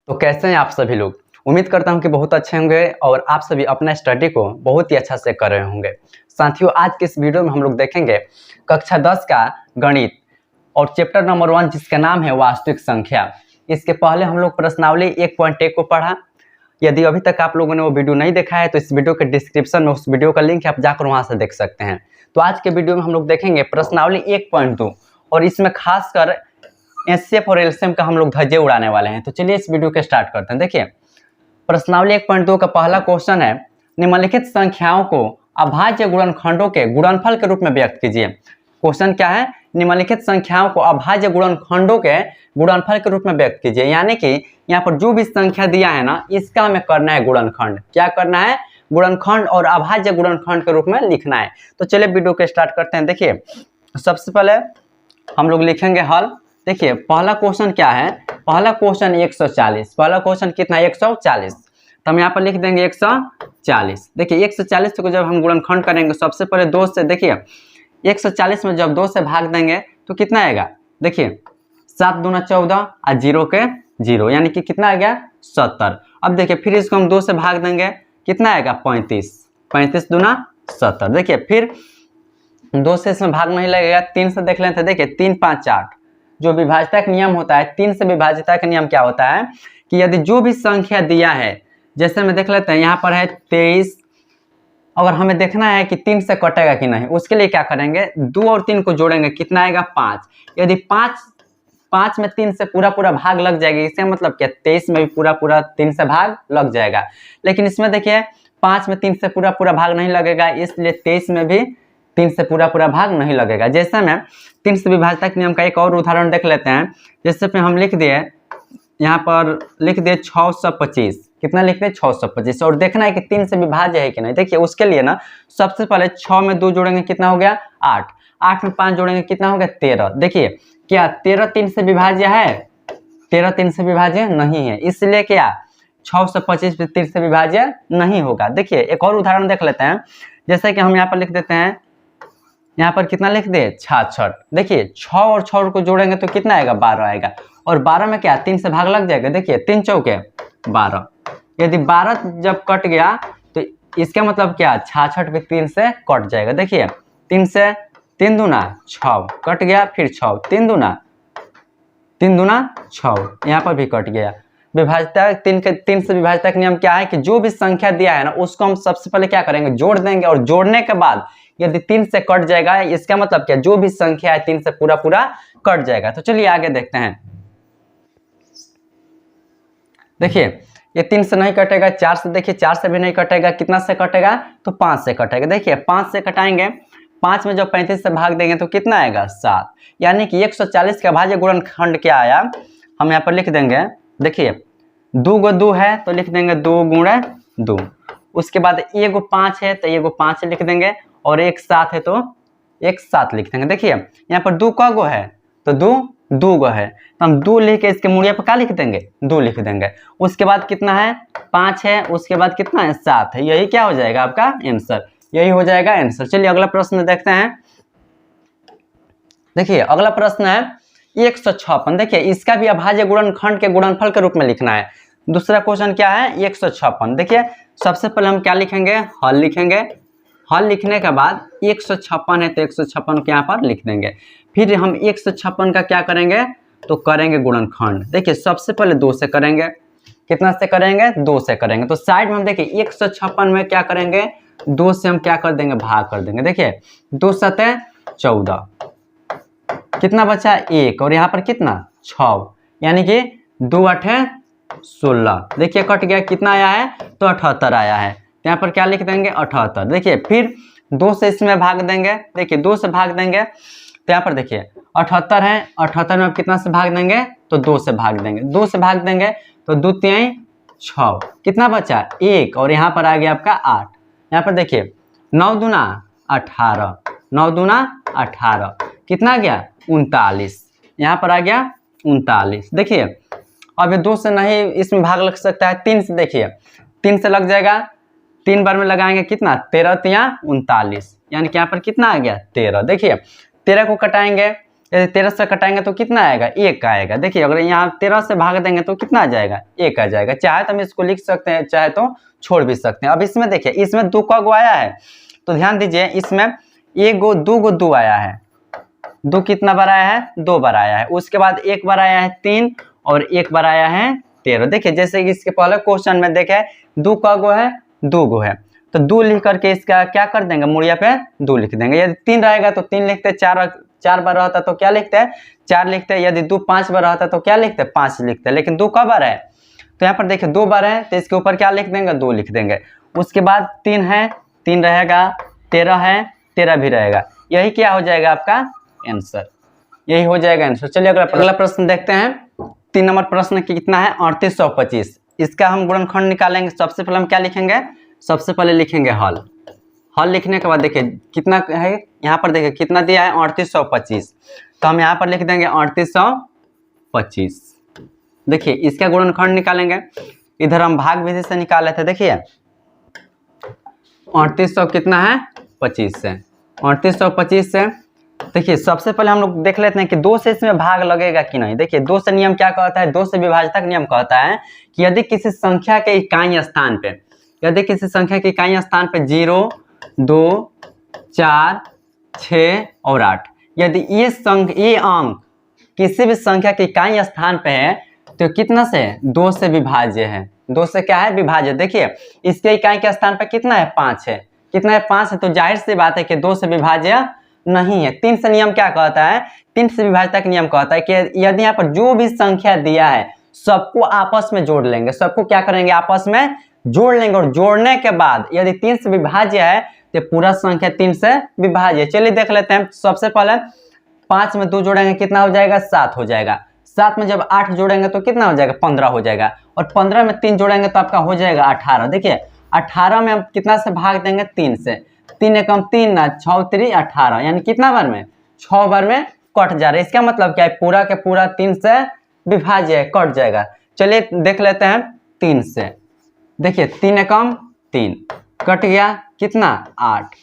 तो कैसे हैं आप सभी लोग। उम्मीद करता हूं कि बहुत अच्छे होंगे और आप सभी अपना स्टडी को बहुत ही अच्छा से कर रहे होंगे। साथियों, आज के इस वीडियो में हम लोग देखेंगे कक्षा 10 का गणित और चैप्टर नंबर 1 जिसका नाम है वास्तविक संख्या। इसके पहले हम लोग प्रश्नावली 1.1 को पढ़ा। यदि अभी तक आप लोगों ने वो वीडियो नहीं देखा है तो इस वीडियो के डिस्क्रिप्शन में उस वीडियो का लिंक है, आप जाकर वहां से देख सकते हैं। तो आज के वीडियो में हम लोग देखेंगे प्रश्नावली 1.2 और इसमें खासकर एचसीएफ और एलसीएम का हम लोग धज्जे उड़ाने वाले हैं। तो चलिए इस वीडियो के स्टार्ट करते हैं। देखिए, प्रश्नावली 1.2 का पहला क्वेश्चन है, निम्नलिखित संख्याओं को अभाज्य गुणनखंडों के गुणनफल के रूप में व्यक्त कीजिए। क्वेश्चन क्या है? निम्नलिखित संख्याओं को अभाज्य गुणनखंडों के गुणनफल के रूप में व्यक्त कीजिए। यानी कि यहाँ पर जो भी संख्या दिया है ना, इसका हमें करना है गुणनखंड। क्या करना है? गुणनखंड और अभाज्य गुणनखंड के रूप में लिखना है। तो चलिए वीडियो के स्टार्ट करते हैं। देखिए, सबसे पहले हम लोग लिखेंगे हल। देखिए, पहला क्वेश्चन क्या है? पहला क्वेश्चन 140। पहला क्वेश्चन कितना है? 140। तो हम यहाँ पर लिख देंगे 140। देखिए, 140 को जब हम गुणनखंड करेंगे, सबसे पहले 2 से, देखिए 140 में जब 2 से भाग देंगे तो कितना आएगा? देखिए 7 दूना 14 और 0 के 0, यानी कि कितना आ गया? 70। अब देखिए फिर इसको हम 2 से भाग देंगे, कितना आएगा? 35। 35 दूना 70। देखिए फिर 2 से इसमें भाग नहीं लगेगा, 3 से देख लेते हैं। देखिए 3 5 8, जो विभाज्यता का नियम होता है, 3 से विभाज्यता का नियम क्या होता है कि यदि जो भी संख्या दिया है, जैसे में देख लेते हैं यहाँ पर है 23, अगर हमें देखना है कि 3 से कटेगा कि नहीं, उसके लिए क्या करेंगे? 2 और 3 को जोड़ेंगे, कितना आएगा? 5। यदि 5 में 3 से पूरा भाग लग जाएगा, इसका मतलब क्या? 23 में भी पूरा 3 से भाग लग जाएगा। लेकिन इसमें देखिए 5 में 3 से पूरा भाग नहीं लगेगा, इसलिए 23 में भी 3 से पूरा भाग नहीं लगेगा। जैसे में 3 से विभाज्यता के नियम का एक और उदाहरण देख लेते हैं। जैसे पे हम लिख दिए, यहाँ पर लिख दिए 625। कितना लिख दिए? 625। और देखना है कि 3 से विभाज्य है कि नहीं। देखिए उसके लिए ना, सबसे पहले 6 में 2 जोड़ेंगे, कितना हो गया? 8। 8 में 5 जोड़ेंगे, कितना हो गया? 13। देखिए क्या 13 3 से विभाज्य है? 13 3 से विभाज्य नहीं है, इसलिए क्या 625 3 से विभाज्य नहीं होगा। देखिए एक और उदाहरण देख लेते हैं। जैसे कि हम यहाँ पर लिख देते हैं, यहाँ पर कितना लिख दे? 66। देखिए 6 और 6 को जोड़ेंगे तो कितना आएगा? 12 आएगा। और 12 में क्या 3 से भाग लग जाएगा। देखिए 3 चौके 12। यदि 12 जब कट गया तो इसका मतलब क्या? 66 भी 3 से कट जाएगा। देखिए 3 से 3 दूना 6 कट गया, फिर 6 3 दूना 6, यहाँ पर भी कट गया। विभाज्यता 3 से विभाज्यता का नियम क्या है कि जो भी संख्या दिया है ना, उसको हम सबसे पहले क्या करेंगे? जोड़ देंगे। और जोड़ने के बाद यदि 3 से कट जाएगा, इसका मतलब क्या? जो भी संख्या है 3 से पूरा कट जाएगा। तो चलिए आगे देखते हैं। देखिए ये 3 से नहीं कटेगा, 4 से, देखिए 4 से भी नहीं कटेगा, कितना से कटेगा? तो 5 से कटेगा। देखिए 5 से कटाएंगे, 5 में जब 35 से भाग देंगे तो कितना आएगा? 7। यानी कि 140 का भाज्य गुणनखंड क्या आया? हम यहाँ पर लिख देंगे। देखिए 2 गो 2 है तो लिख देंगे 2 गुणे 2। उसके बाद 1 गो 5 है तो 1 गो 5 लिख देंगे, और 1 7 है तो 1 7 लिख देंगे। देखिए यहाँ पर 2 का गो है तो 2 गो है, तो हम 2 लिख के इसके मुड़िया पर क्या लिख देंगे? 2 लिख देंगे। उसके बाद कितना है? 5 है। उसके बाद कितना है? 7 है। यही क्या हो जाएगा आपका आंसर? यही हो जाएगा आंसर। चलिए अगला प्रश्न देखते हैं। देखिए अगला प्रश्न है 156। देखिए इसका भी अभाज्य गुणनखंड के गुणनफल के रूप में लिखना है। दूसरा क्वेश्चन क्या है? 156। देखिए सबसे पहले हम क्या लिखेंगे? हल लिखेंगे। हल लिखने के बाद 156 है तो 156 को यहाँ पर लिख देंगे। फिर हम 156 का क्या करेंगे? तो करेंगे गुणनखंड। देखिए सबसे पहले 2 से करेंगे। कितना से करेंगे? 2 से करेंगे। तो साइड में हम देखिए 156 में क्या करेंगे? 2 से हम क्या कर देंगे? भाग कर देंगे। देखिए 2 7 14, कितना बचा? 1, और यहाँ पर कितना? 6, यानी कि 2 8 16। देखिए कट गया, कितना आया है? तो 78 आया है। यहाँ पर क्या लिख देंगे? 78। देखिए फिर 2 से इसमें भाग देंगे। देखिए 2 से भाग देंगे तो यहाँ पर देखिए 78 है, 78 में अब कितना से भाग देंगे? तो 2 से भाग देंगे। 2 से भाग देंगे तो 2 3 6, कितना बचा? 1, और यहाँ पर आ गया आपका 8। यहाँ पर देखिए 9 दूना 18, 9 दूना 18, कितना आ गया? 39। यहाँ पर आ गया 39। देखिए अब ये 2 से नहीं इसमें भाग लग सकता है, 3 से। देखिए 3 से लग जाएगा, 3 बार में लगाएंगे, कितना? 13 3 39, यानी कि यहाँ पर कितना आ गया? 13। देखिए 13 को कटाएंगे, यदि 13 से कटाएंगे तो कितना आएगा, 1 आएगा। देखिए अगर यहाँ 13 से भाग देंगे तो कितना आ जाएगा, 1 आ जाएगा। चाहे तो हम इसको लिख सकते हैं, चाहे तो छोड़ भी सकते हैं। अब इसमें देखिए इसमें 2 का गो आया है, तो ध्यान दीजिए इसमें 1 गो 2 गो 2 आया है। 2 कितना बार आया है, 2 बार आया है। उसके बाद 1 बार आया है 3 और 1 बार आया है 13। देखिए जैसे कि इसके पहले क्वेश्चन में देखे 2 का गो है, 2 गो है, तो 2 लिख करके इसका क्या कर देंगे, मुड़िया पे 2 लिख देंगे। यदि 3 रहेगा तो 3 लिखते, 4 बार रहता तो क्या लिखते हैं, 4 लिखते हैं। यदि 2 5 बार रहता तो क्या लिखते हैं, 5 लिखते हैं। लेकिन 2 कब बार है, तो यहाँ पर देखिए 2 बार है, तो इसके ऊपर क्या लिख देंगे, 2 लिख देंगे। उसके बाद 3 है, 3 रहेगा, 13 है, 13 भी रहेगा। यही क्या हो जाएगा आपका आंसर, यही हो जाएगा आंसर। चलिए अगला प्रश्न देखते हैं। 3 नंबर प्रश्न कितना है, 3825। इसका हम गुणनखंड निकालेंगे। सबसे पहले हम क्या लिखेंगे, सबसे पहले लिखेंगे हल। हल लिखने के बाद देखिए कितना है, यहाँ पर देखिए कितना दिया है, 3825। तो हम यहाँ पर लिख देंगे 3825। देखिए इसका गुणनखंड निकालेंगे, इधर हम भाग विधि से निकाले थे। देखिए 3800 कितना है, 25 से, 3825 से देखिए सबसे पहले हम लोग देख लेते हैं कि 2 से इसमें भाग लगेगा कि नहीं। देखिए 2 से नियम क्या कहता है, 2 से विभाजक नियम कहता है कि यदि किसी संख्या के इकाई स्थान पे, यदि किसी संख्या के इकाई स्थान पे 0, 2, 4, 6 और 8, यदि ये अंक किसी भी संख्या के इकाई स्थान पे है तो कितना से, 2 से विभाज्य है। 2 से क्या है, विभाज्य। देखिए इसके इकाई के स्थान पे कितना है, 5 है। कितना है, 5 है, तो जाहिर सी बात है कि 2 से विभाज्य नहीं है। 3 से नियम क्या कहता है, 3 से विभाजक नियम कहता है कि यदि यहाँ पर जो भी संख्या दिया है सबको आपस में जोड़ लेंगे, सबको क्या करेंगे, आपस में जोड़ लेंगे। और जोड़ने के बाद यदि 3 से विभाज्य है तो पूरा संख्या 3 से विभाज्य। चलिए देख लेते हैं। सबसे पहले 5 में 2 जोड़ेंगे कितना हो जाएगा, 7 हो जाएगा। 7 में जब 8 जोड़ेंगे तो कितना हो जाएगा, 15 हो जाएगा। और 15 में 3 जोड़ेंगे तो आपका हो जाएगा 18। देखिए 18 में हम कितना से भाग देंगे, 3 से। 3 एकम 3 ना, 6 3 18, यानी कितना बार में, 6 बार में कट जा रहा है। इसका मतलब क्या है, पूरा के पूरा 3 से विभाज्य है, कट जाएगा। चलिए देख लेते हैं 3 से। देखिए 3 एकम 3 कट गया, कितना 8,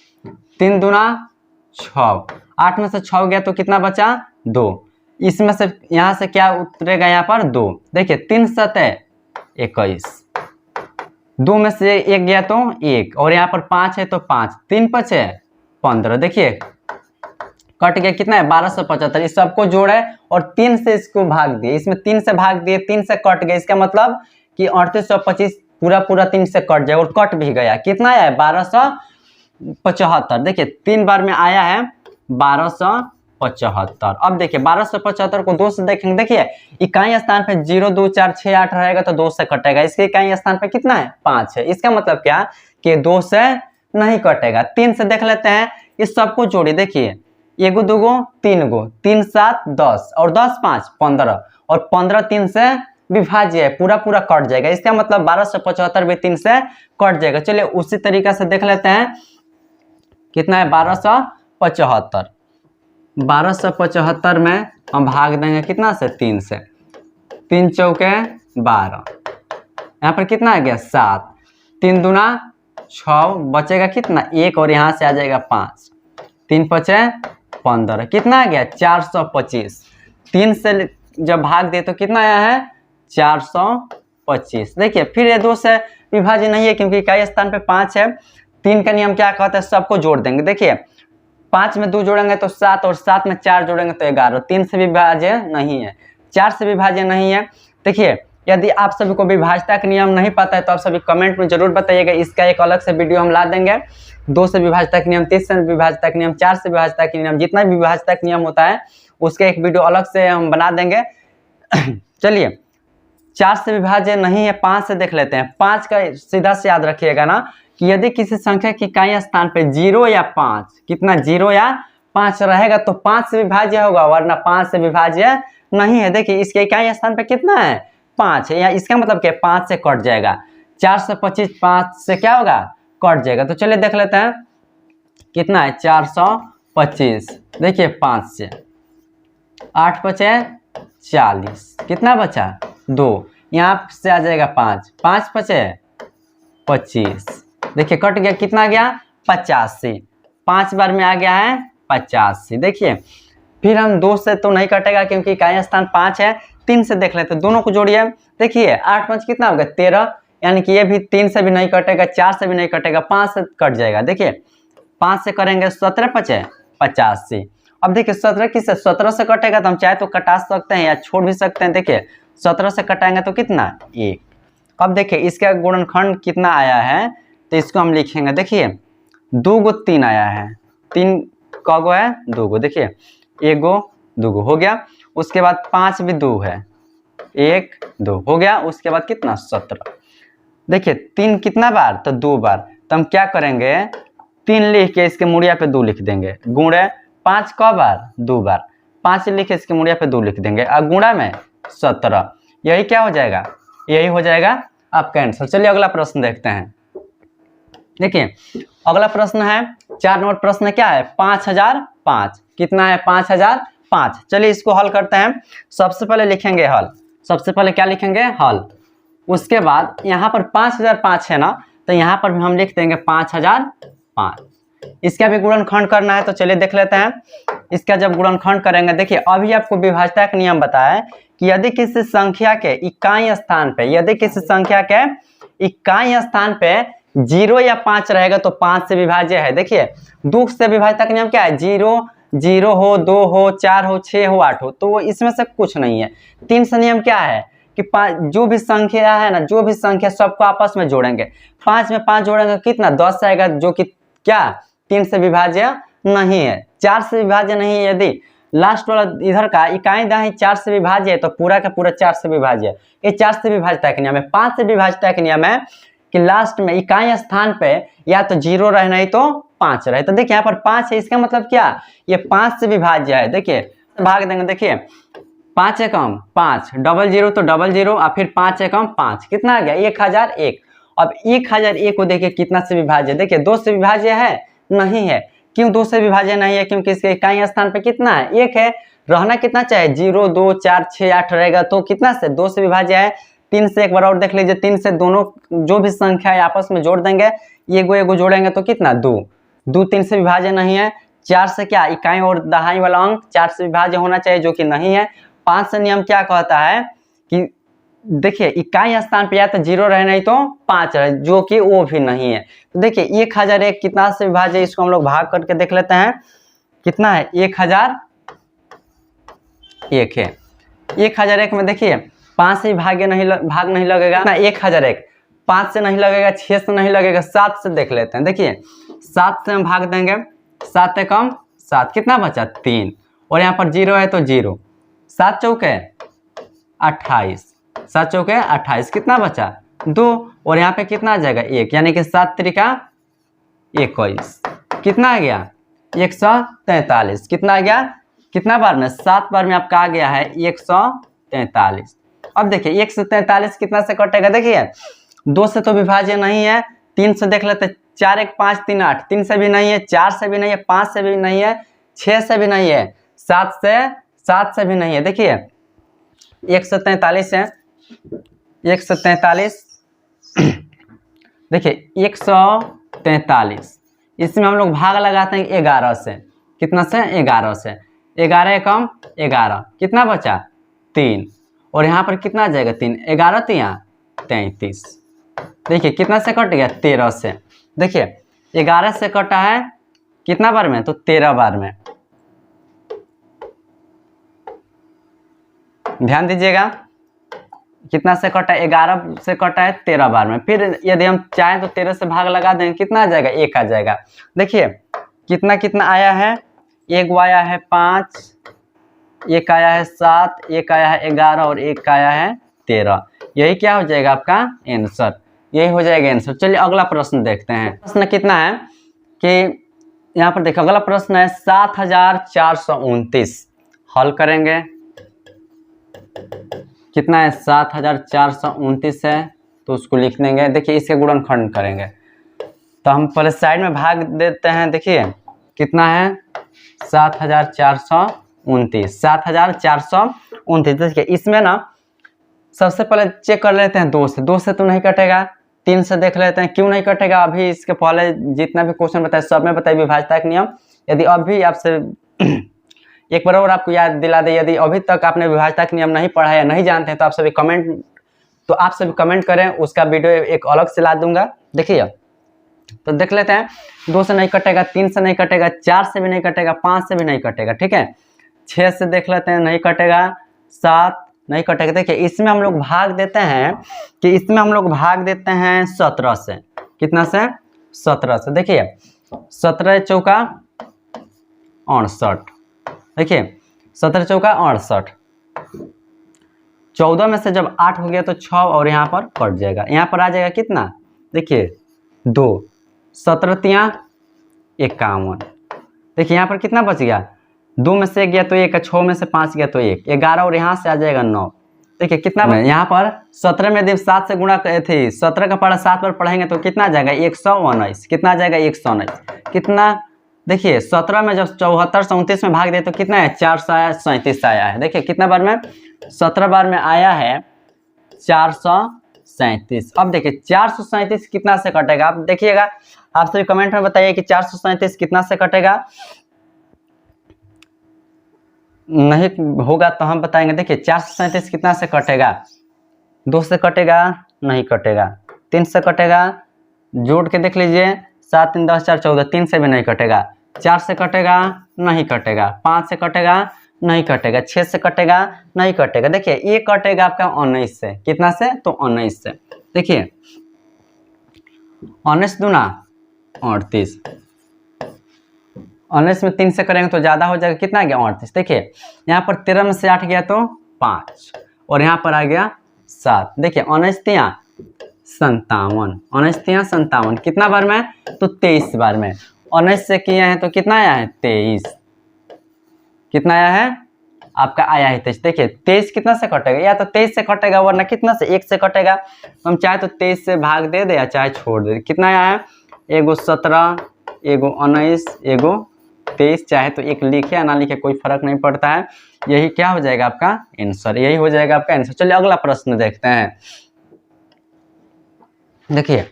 3 दूना 6, 8 में से 6 गया तो कितना बचा, 2। इसमें से यहाँ से क्या उतरेगा, यहाँ पर 2। देखिए 3 सते 21, 2 में से 1 गया तो 1, और यहाँ पर 5 है तो 5, 3 5 है 15। देखिए कट गया, कितना है 1275। इस सबको जोड़े और 3 से इसको भाग दिए, इसमें 3 से भाग दिए, 3 से कट गया। इसका मतलब कि 3825 पूरा 3 से कट जाए, और कट भी गया। कितना है, 1275। देखिए 3 बार में आया है 1275। अब देखिए 1275 को 2 से देखेंगे। देखिए इकाई स्थान पे 0, 2, 4, 6, 8 रहेगा तो 2 से कटेगा। इसके इकाई स्थान पे कितना है, 5 है। इसका मतलब क्या कि 2 से नहीं कटेगा। 3 से देख लेते हैं, इस सबको जोड़िए। देखिए 1 गो 2 गो 3 गो, 3 7 10 और 10 5 15, और 15 3 से विभाज्य है, पूरा कट जाएगा। इसका मतलब 1275 भी 3 से कट जाएगा। चलिए उसी तरीका से देख लेते हैं, कितना है 1275। 1275 में हम भाग देंगे कितना से, 3 से। 3 चौके 12, यहाँ पर कितना आ गया 7, 3 दूना 6, बचेगा कितना 1, और यहाँ से आ जाएगा 5, 3 5 15, कितना आ गया 425। 3 से जब भाग दे तो कितना आया है, 425। देखिए फिर ये 2 से विभाज्य नहीं है, क्योंकि इकाई स्थान पे 5 है। 3 का नियम क्या कहता है, सबको जोड़ देंगे। देखिए 5 में 2 जोड़ेंगे तो 7, और 7 में 4 जोड़ेंगे तो 11। 3 से विभाज्य नहीं है, 4 से विभाज्य नहीं है। देखिए यदि आप सभी को विभाज्यता का नियम नहीं पता है तो आप सभी कमेंट में जरूर बताइएगा, इसका एक अलग से वीडियो हम ला देंगे। 2 से विभाज्यता का नियम, 3 से विभाज्यता का नियम, 4 से विभाज्यता का नियम, जितना भी विभाज्यता का नियम होता है उसका एक वीडियो अलग से हम बना देंगे। चलिए 4 से विभाज्य नहीं है, 5 से देख लेते हैं। 5 का सीधा से याद रखिएगा ना, कि यदि किसी संख्या की इकाई स्थान पे 0 या 5, कितना 0 या 5 रहेगा तो 5 से विभाज्य होगा, वरना 5 से विभाज्य नहीं है। देखिए इसके इकाई स्थान पे कितना है, 5 है, या इसका मतलब क्या, 5 से कट जाएगा। 425 5 से क्या होगा, कट जाएगा। तो चलिए देख लेते हैं कितना है, 425। देखिए 5 से 8 बचे 40, कितना बचा 2, यहाँ से आ जाएगा 5, 5 बचे 25। देखिए कट गया, कितना गया 85। 5 बार में आ गया है 85। देखिए फिर हम 2 से तो नहीं कटेगा क्योंकि इकाई स्थान 5 है। 3 से देख लेते हैं, दोनों को जोड़िए। देखिए 8 5 कितना होगा 13, यानी कि ये भी 3 से भी नहीं कटेगा, 4 से भी नहीं कटेगा, 5 से कट जाएगा। देखिए 5 से करेंगे 17 5 85। अब देखिए 17 किससे 17 से कटेगा तो हम चाहे तो कटा सकते हैं या छोड़ भी सकते हैं। देखिए 17 से कटाएंगे तो कितना 1। अब देखिए इसका गुणनखंड कितना आया है तो इसको हम लिखेंगे। देखिए 2 गो 3 आया है, 3 कगो है 2 गो। देखिए 1 गो 2 गो हो गया। उसके बाद 5 भी 2 है, 1 2 हो गया। उसके बाद कितना 17। देखिए 3 कितना बार तो 2 बार, तो हम क्या करेंगे 3 लिख के इसके मुड़िया पे 2 लिख देंगे। गुणे 5 क बार 2 बार, 5 लिख के इसके मुड़िया पे 2 लिख देंगे और गुणा में 17। यही क्या हो जाएगा, यही हो जाएगा आपका आंसर। चलिए अगला प्रश्न देखते हैं। देखिए अगला प्रश्न है 4 नंबर प्रश्न क्या है 5005। कितना है 5005। चलिए इसको हल करते हैं। सबसे पहले लिखेंगे हल, सबसे पहले क्या लिखेंगे हल। उसके बाद यहाँ पर 5005 है ना, तो यहाँ पर भी हम लिख देंगे 5005। इसका भी गुणनखंड करना है, तो चलिए देख लेते हैं। इसका जब गुणनखंड करेंगे, देखिए अभी आपको विभाज्यता का नियम बताया कि यदि किसी संख्या के इकाई स्थान पे, यदि किसी संख्या के इकाई स्थान पे 0 या 5 रहेगा तो 5 से विभाज्य है। देखिए 2 से विभाज्यता का नियम क्या है, 0 0 हो, 2 हो, 4 हो, 6 हो, 8 हो, तो इसमें से कुछ नहीं है। 3 से नियम क्या है कि जो भी संख्या है ना, जो भी संख्या सबको आपस में जोड़ेंगे। 5 में 5 जोड़ेंगे कितना 10 आएगा, जो कि क्या 3 से विभाज्य नहीं है, 4 से विभाज्य नहीं है। यदि लास्ट वाला इधर का इकाई दहाई 4 से विभाज्य है तो पूरा का पूरा 4 से विभाज्य है। ये 4 से विभाज्यता का नियम है। 5 से विभाज्यता का नियम है कि लास्ट में इकाई स्थान पे या तो 0 रहे नहीं तो 5 रहे। तो देखिए यहाँ पर 5 है, इसका मतलब क्या ये 5 से विभाज्य है। देखिए भाग देंगे, देखिए 5 एकम 5, डबल 0 तो डबल 0 और फिर 5 एकम 5 कितना आ गया 1001। अब 1001 को देखिए कितना से विभाज्य है, देखिए 2 से विभाज्य है नहीं है। क्यों 2 से विभाज्य नहीं है, क्योंकि इसके इकाई स्थान पे कितना है 1 है। रहना कितना चाहिए 0 2 4 6 8 रहेगा, तो कितना से 2 से विभाज्य है। 3 से एक बार और देख लीजिए, 3 से दोनों जो भी संख्या है आपस में जोड़ देंगे, एगो जोड़ेंगे तो कितना 2 2 3 से विभाज्य नहीं है। 4 से क्या इकाई और दहाई वाला अंक 4 से विभाज्य होना चाहिए, जो कि नहीं है। 5 से नियम क्या कहता है कि देखिए इकाई स्थान पे या तो 0 रहे नहीं तो 5 रहे, जो कि वो भी नहीं है। तो देखिए 1001 कितना से विभाज्य, इसको हम लोग भाग करके देख लेते हैं कितना है 1001 है। 1001 में देखिए 5 से भाग नहीं लगेगा ना, 1001 5 से नहीं लगेगा, 6 से नहीं लगेगा, 7 से देख लेते हैं। देखिए 7 से हम भाग देंगे, 7 एकम 7 कितना बचा 3, और यहाँ पर 0 है तो 0, 7 चौके 28, 7 चौके 28 कितना बचा 2, और यहाँ पे कितना आ जाएगा 1, यानी कि 7 त्रिका 21 कितना आ गया 143। कितना आ गया, कितना बार में 7 बार में आपका आ गया है 143। अब देखिए 143 कितना से कटेगा, देखिए 2 से तो विभाज्य नहीं है। 3 से देख लेते, 4 1 5 3 8, 3 से भी नहीं है, 4 से भी नहीं है, 5 से भी नहीं है, 6 से भी नहीं है, 7 से भी नहीं है। देखिए 143 है, 143 देखिए 143, इसमें हम लोग भाग लगाते हैं 11 से। कितना से 11 से, 11 एकम 11 कितना बचा 3, और यहाँ पर कितना आ जाएगा 3, 11 3 33। देखिए कितना से कट गया 13 से। देखिए 11 से कटा है कितना बार में तो 13 बार में। ध्यान दीजिएगा कितना से कटा है 11 से कटा है 13 बार में। फिर यदि हम चाहें तो 13 से भाग लगा देंगे, कितना आ जाएगा 1 आ जाएगा। देखिए कितना कितना आया है, 1 आया है 5, 1 आया है 7, 1 आया है 11 और 1 आया है 13। यही क्या हो जाएगा आपका आंसर, यही हो जाएगा आंसर। चलिए अगला प्रश्न देखते हैं। प्रश्न कितना है कि यहाँ पर देखो अगला प्रश्न है 7429। हल करेंगे, कितना है 7429 है तो उसको लिख देंगे। देखिए इसके गुणनखंड करेंगे, तो हम पहले साइड में भाग देते हैं। देखिए कितना है 7429, 7429। देखिए इसमें ना सबसे पहले चेक कर लेते हैं 2 से तो नहीं कटेगा। 3 से देख लेते हैं क्यों नहीं कटेगा, अभी इसके पहले जितना भी क्वेश्चन बताए सब में बताइए विभाज्यता का नियम। यदि अभी आपसे एक बार और आपको याद दिला दे, यदि अभी तक आपने विभाज्यता के नियम नहीं पढ़ा है, नहीं जानते हैं, तो आप सभी कमेंट करें, उसका वीडियो एक अलग से ला दूंगा। देखिए तो देख लेते हैं, 2 से नहीं कटेगा, 3 से नहीं कटेगा, 4 से भी नहीं कटेगा, 5 से भी नहीं कटेगा, ठीक है। 6 से देख लेते हैं, नहीं कटेगा, 7 नहीं कटेगा। देखिए इसमें हम लोग भाग देते हैं 17 से। कितना से? 17 से। देखिए 17 चौका 68, देखिए 17 चौका 68। 14 में से जब 8 हो गया तो 6 और यहाँ पर कट जाएगा, यहाँ पर आ जाएगा कितना? देखिए 2, 17 तिया 51। देखिए यहाँ पर कितना बच गया? 2 में से 1 गया तो 1, 6 में से 5 गया तो 1, 11 और यहाँ से आ जाएगा 9। देखिए कितना यहाँ पर 17 में यदि 7 से गुणा थी, 17 का पढ़ा 7 पर पढ़ेंगे तो कितना आ जाएगा? 119। कितना आ जाएगा? 119। कितना? देखिए 17 में जब 74 37 में भाग दे तो कितना है? 437 आया है। देखिए कितना बार में? 17 बार में आया है 437। अब देखिए 437 कितना से कटेगा? आप देखिएगा, आप सभी कमेंट में बताइए कि 437 कितना से कटेगा। नहीं होगा तो हम बताएंगे। देखिए 437 कितना से कटेगा? 2 से कटेगा? नहीं कटेगा। 3 से कटेगा? जोड़ के देख लीजिए, 7 3 10 4 14। 3 से भी नहीं कटेगा। 4 से कटेगा? नहीं कटेगा। 5 से कटेगा? नहीं कटेगा। 6 से कटेगा? नहीं कटेगा। देखिए ये कटेगा आपका 19 से। कितना से? तो 19 से। देखिए 19 दूना 38। 19 में 3 से करेंगे तो ज्यादा हो जाएगा, कितना गया? 38। देखिए यहाँ पर 13 में से 8 गया तो 5 और यहाँ पर आ गया 7। देखिए 19 तिया 57। 19 तिया 57 कितना बार में? तो 23 बार में। 19 से किया है तो कितना आया है? 23। कितना आया है? आपका आया है 23। देखिए 23 कितना से कटेगा? या तो 23 से कटेगा, वरना कितना से? 1 से कटेगा। तो हम चाहे तो 23 से भाग दे दे या चाहे छोड़ दे। कितना आया है? एगो 17, एगो 19, एगो 23। चाहे तो 1 लिखे या ना लिखे, कोई फर्क नहीं पड़ता है। यही क्या हो जाएगा आपका आंसर? यही हो जाएगा आपका आंसर। चलिए अगला प्रश्न देखते हैं। देखिए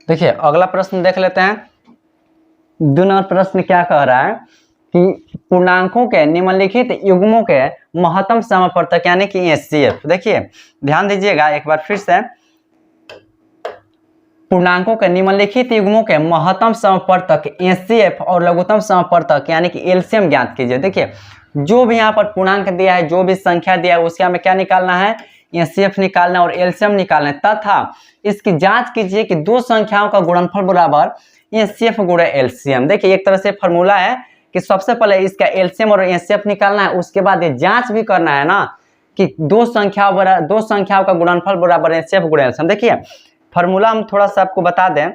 देखिए अगला प्रश्न देख लेते हैं। 2 नंबर प्रश्न क्या कह रहा है कि पूर्णांकों के निम्नलिखित युग्मों के महत्तम समापवर्तक यानी कि एचसीएफ। देखिए ध्यान दीजिएगा एक बार फिर से, पूर्णांकों के निम्नलिखित युग्मों के महत्तम समापवर्तक एचसीएफ और लघुत्तम समापवर्तक यानी कि एलसीएम ज्ञात कीजिए। देखिए जो भी यहाँ पर पूर्णांक दिया है, जो भी संख्या दिया है, उसके हमें क्या निकालना है? एचसीएफ निकालना है और एलसीएम निकालना है, तथा इसकी जांच कीजिए कि 2 संख्याओं का गुणनफल बराबर एचसीएफ गुणा एलसीएम। देखिए एक तरह से फॉर्मूला है कि सबसे पहले इसका एलसीएम और एचसीएफ निकालना है, उसके बाद ये जांच भी करना है ना कि 2 संख्याओं का गुणनफल बराबर एचसीएफ गुणा एलसीएम। देखिए फॉर्मूला हम थोड़ा सा आपको बता दें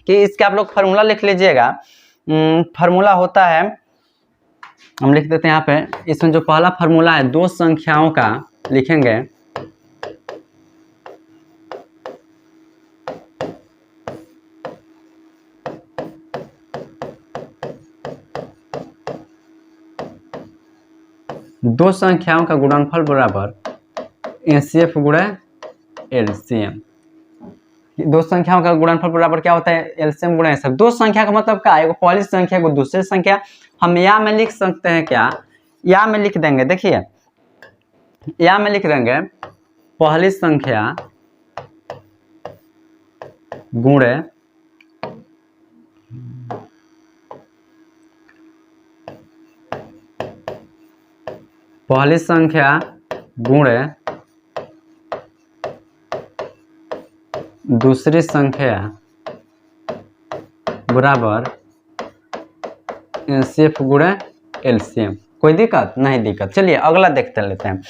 कि इसका आप लोग फॉर्मूला लिख लीजिएगा। फॉर्मूला होता है, हम लिख देते हैं यहाँ पे। इसमें जो पहला फॉर्मूला है 2 संख्याओं का लिखेंगे, दो संख्याओं का गुणनफल बराबर एचसीएफ गुणा एलसीएम। 2 संख्याओं का गुणनफल बराबर क्या होता है? एलसीएम गुणा एचसीएफ। 2 संख्या का मतलब क्या है? एगो पहली संख्या को दूसरी संख्या। हम या में लिख सकते हैं क्या? या में लिख देंगे। देखिए या में लिख देंगे पहली संख्या गुणे पहली संख्या गुणे दूसरी संख्या बराबर एचसीएफ गुणा एलसीएम। कोई दिक्कत? नहीं दिक्कत। चलिए अगला देखते लेते हैं।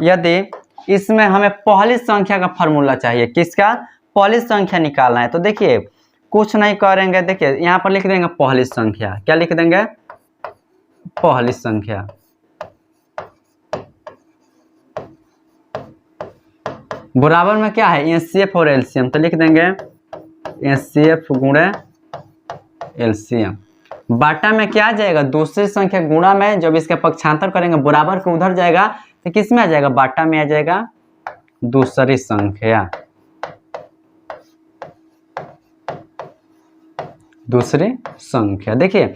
यदि इसमें हमें पहली संख्या का फॉर्मूला चाहिए, किसका? पहली संख्या निकालना है। तो देखिए कुछ नहीं करेंगे, देखिए यहाँ पर लिख देंगे पहली संख्या। क्या लिख देंगे? पहली संख्या। बराबर में क्या है? एचसीएफ और एलसीएम। तो लिख देंगे एचसीएफ गुणा एलसीएम। बाटा में क्या आ जाएगा? दूसरी संख्या गुणा में जब इसका पक्षांतर करेंगे बराबर को उधर जाएगा तो किस में आ जाएगा? बाटा में आ जाएगा। दूसरी संख्या, दूसरी संख्या। देखिए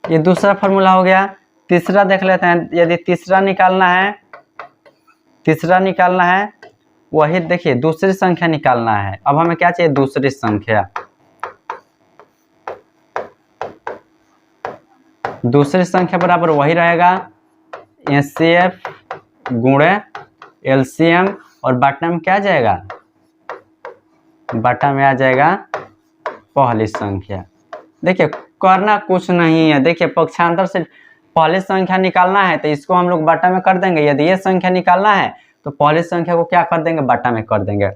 ये दूसरा फॉर्मूला हो गया। तीसरा देख लेते हैं। यदि तीसरा निकालना है, तीसरा निकालना है, वही देखिए दूसरी संख्या निकालना है। अब हमें क्या चाहिए? दूसरी संख्या। दूसरी संख्या बराबर वही रहेगा एचसीएफ गुणे एलसीएम, और बटा में क्या आ जाएगा? बटा में आ जाएगा पहली संख्या। देखिए करना कुछ नहीं है। देखिए पक्षांतर से पहली संख्या निकालना है तो इसको हम लोग बटा में कर देंगे। यदि ये संख्या निकालना है तो पहली संख्या को क्या कर देंगे? बटा में कर देंगे।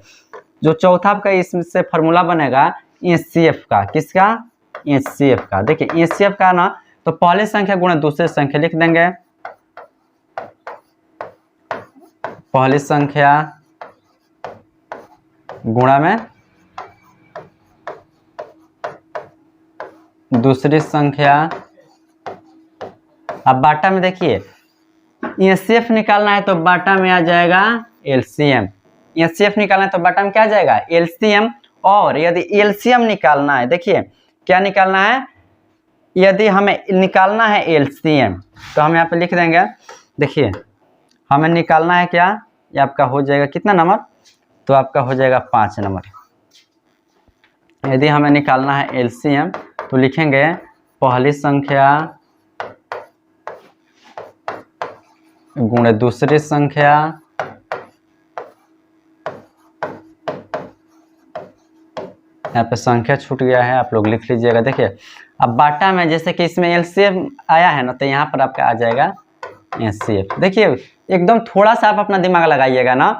जो चौथा का इससे फॉर्मूला बनेगा एचसीएफ का। किसका? एचसीएफ का। देखिए एचसीएफ का ना, तो पहली संख्या गुणा दूसरी संख्या लिख देंगे। पहली संख्या गुणा में दूसरी संख्या। अब बाटा में देखिए एचसीएफ निकालना है तो बाटा में आ जाएगा एलसीएम। एचसीएफ निकालना है तो बाटा में क्या आ जाएगा? एलसीएम। और यदि एलसीएम निकालना है, देखिए क्या निकालना है? यदि हमें निकालना है एलसीएम तो हम यहाँ पे लिख देंगे। देखिए हमें निकालना है क्या? ये आपका हो जाएगा कितना नंबर? तो आपका हो जाएगा 5 नंबर। यदि हमें निकालना है एलसीएम तो लिखेंगे पहली संख्या गुणे दूसरी संख्या, यहाँ पे संख्या छूट गया है, आप लोग लिख लीजिएगा। देखिए अब बाटा में जैसे कि इसमें एलसीएम आया है ना, तो यहाँ पर आपका आ जाएगा एचसीएफ। देखिए एकदम थोड़ा सा आप अपना दिमाग लगाइएगा ना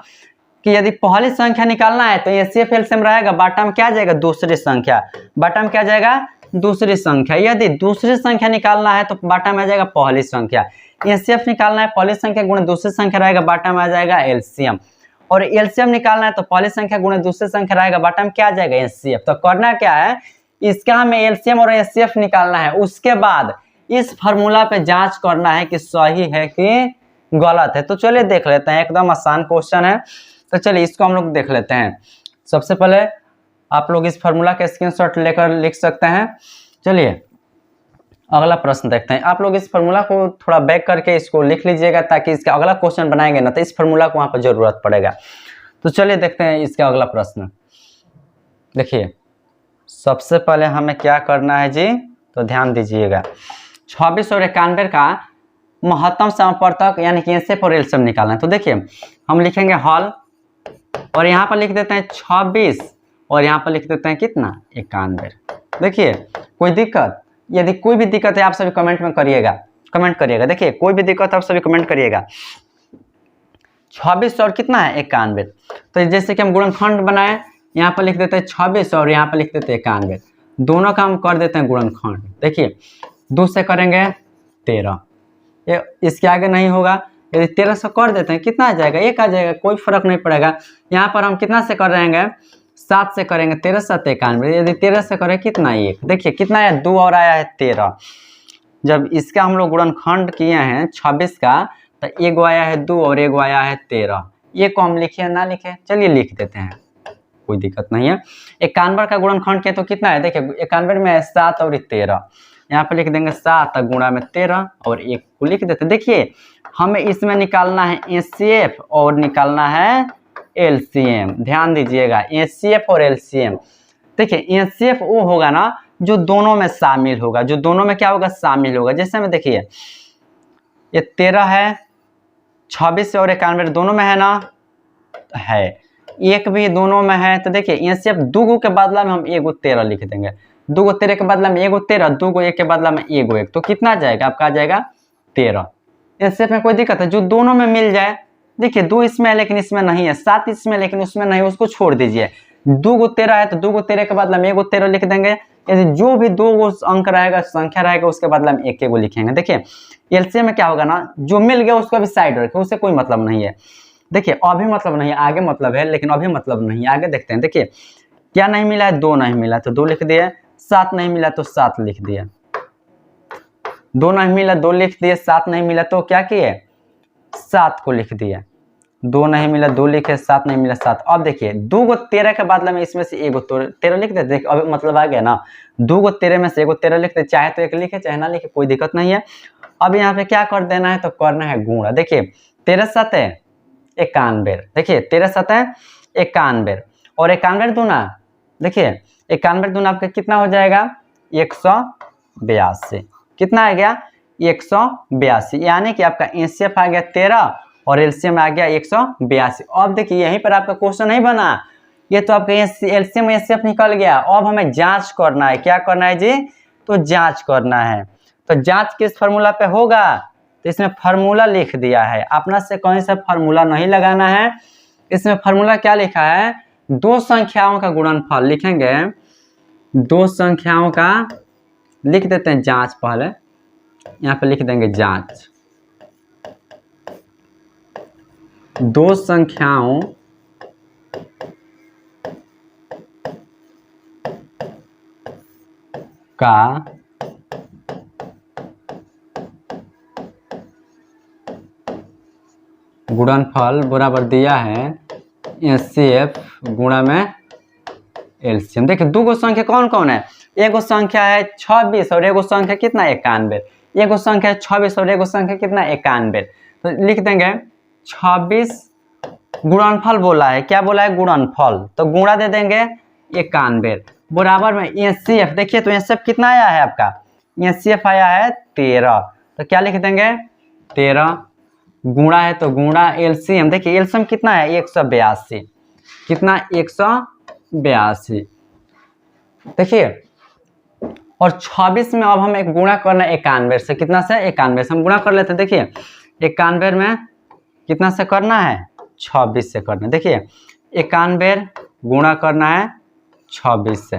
कि यदि पहली संख्या निकालना है तो एचसीएफ एलसीएम रहेगा। बाटा में क्या आ जाएगा? दूसरी संख्या। बाटा में क्या आ जाएगा? दूसरी संख्या। यदि दूसरी संख्या निकालना है तो बाटा में आ जाएगा पहली संख्या। एचसीएफ निकालना है पहली संख्या गुणे दूसरी संख्या रहेगा, बाटा में आ जाएगा एलसीएम। और एलसीएम निकालना है तो पहली संख्या गुणे दूसरी संख्या रहेगा, बाटा में क्या आ जाएगा? एचसीएफ। तो करना क्या है? इसका हमें एलसीएम और एचसीएफ निकालना है। उसके बाद इस फार्मूला पे जांच करना है कि सही है कि गलत है। तो चलिए देख लेते हैं, एकदम आसान क्वेश्चन है। तो चलिए इसको हम लोग देख लेते हैं। सबसे पहले आप लोग इस फार्मूला का स्क्रीनशॉट लेकर लिख सकते हैं। चलिए अगला प्रश्न देखते हैं। आप लोग इस फार्मूला को थोड़ा बैक करके इसको लिख लीजिएगा ताकि इसका अगला क्वेश्चन बनाएंगे ना तो इस फार्मूला को वहां पर जरूरत पड़ेगा। तो चलिए देखते हैं इसका अगला प्रश्न। देखिए सबसे पहले हमें क्या करना है जी, तो ध्यान दीजिएगा। 26 और 91 का महत्तम समवर्तक यानी कि एचसीएफ और एलसीएम निकालना है। तो देखिए हम लिखेंगे हल, और यहाँ पर लिख देते हैं 26 और यहाँ पर लिख देते हैं कितना? 91। देखिए कोई दिक्कत? यदि कोई भी दिक्कत है आप सभी कमेंट में करिएगा, कमेंट करिएगा। देखिए कोई भी दिक्कत है आप सभी कमेंट करिएगा। 26 और कितना है? 91। तो जैसे कि हम गुणनखंड बनाए, यहाँ पर लिख देते हैं 26 और यहाँ पर लिख देते हैं 91। दोनों का हम कर देते हैं गुणनखंड। देखिए 2 से करेंगे 13, ये इसके आगे नहीं होगा। यदि 13 से कर देते हैं कितना आ जाएगा? 1 आ जाएगा, कोई फर्क नहीं पड़ेगा। यहाँ पर हम कितना से कर रहेंगे? 7 से करेंगे, 13 7 91। यदि 13 से करें कितना? 1। देखिए कितना आया? 2 और आया है 13। जब इसका हम लोग गुणनखंड किए हैं 26 का, तो 1 आया है 2 और 1 आया है 13। ये को हम लिखे ना लिखे? चलिए लिख देते हैं, कोई दिक्कत नहीं है। 91 का गुणनखंड किया तो कितना है? देखिए 91 में है 7 और 13। यहाँ पे लिख देंगे 7 गुणा में 13 और 1 को लिख देते। देखिए हमें इसमें निकालना है एचसीएफ और निकालना है एलसीएम। ध्यान दीजिएगा एचसीएफ और एलसीएम। देखिए एचसीएफ वो होगा ना जो दोनों में शामिल होगा, जो दोनों में क्या होगा? शामिल होगा। जैसे में देखिए ये 13 है, 26 और 91 दोनों में है ना? है। 1 भी दोनों में है। तो देखिए एचसीएफ 2 के बदला में हम 1 13 लिख देंगे। 2 13 के बदला में 1 13, 2 1 के बदला में 1 1। तो कितना जाएगा? आपका आ जाएगा 13। एचसीएफ में कोई दिक्कत है? जो दोनों में मिल जाए। देखिए 2 इसमें है लेकिन इसमें नहीं है, 7 इसमें लेकिन उसमें नहीं, उसको छोड़ दीजिए। 2 13 है तो 2 13 के बदला में 1 13 लिख देंगे। यदि जो भी 2 अंक रहेगा, संख्या रहेगा, उसके बदला में 1 1 लिखेंगे। देखिए एलसीएम में क्या होगा ना, जो मिल गया उसको भी साइड रखें, उससे कोई मतलब नहीं है। देखिए अभी मतलब नहीं, आगे मतलब है, लेकिन अभी मतलब नहीं, आगे देखते हैं। देखिए क्या नहीं मिला है? 2 नहीं मिला तो 2 लिख दिए। 7 नहीं मिला तो 7 लिख दिया। 2 नहीं मिला 2 लिख दिए। 7 नहीं मिला तो क्या किए? 7 को लिख दिया। 2 नहीं मिला 2 लिखे, 7 नहीं मिला 7। अब देखिए 2 को 13 के बदले में इसमें से एगो 13 लिख देते, देख अब मतलब आ गया ना। 2 को 13 में से एगो 13 लिखते, चाहे तो एक लिखे चाहे ना लिखे, कोई दिक्कत नहीं है। अब यहाँ पे क्या कर देना है, तो करना है गुणा। देखिए 13 सते 91, देखिए 13 सते 91 और 91 दूना, देखिए 91 दूना आपका कितना हो जाएगा 182। कितना आ गया 182, यानी कि आपका एचसीएफ आ गया 13 और एलसीएम आ गया 182। अब देखिए यहीं पर आपका क्वेश्चन नहीं बना, ये तो आपका एलसीएम एचसीएफ निकल गया। अब हमें जांच करना है, क्या करना है जी, तो जांच करना है। तो जांच किस फार्मूला पे होगा, तो इसमें फार्मूला लिख दिया है, अपना से कहीं से फार्मूला नहीं लगाना है। इसमें फार्मूला क्या लिखा है, दो संख्याओं का गुणनफल लिखेंगे, दो संख्याओं का लिख देते हैं जांच, पहले यहाँ पे लिख देंगे जांच। दो संख्याओं का गुणनफल बराबर दिया है एचसीएफ गुणा में एलसीएम। देखिए दो गो संख्या कौन कौन है, एगो संख्या है 26 और एगो संख्या कितना 91, एगो संख्या है 26 और एगो संख्या कितना 91। तो लिख देंगे 26 गुणनफल बोला है, क्या बोला है गुणनफल, तो गुणा दे देंगे 91 बराबर में एचसीएफ। देखिए तो एचसीएफ कितना आया है आपका, एचसीएफ आया है 13, तो क्या लिख देंगे 13 गुणा है तो गुणा एलसीएम। देखिए एलसीएम कितना है 182, कितना 182। देखिए और 26 में अब हम एक गुणा करना है 91 से, कितना से 91 से हम गुणा कर लेते हैं। देखिए 91 में कितना से करना है 26 से करना है। देखिए 91 गुणा करना है 26 से।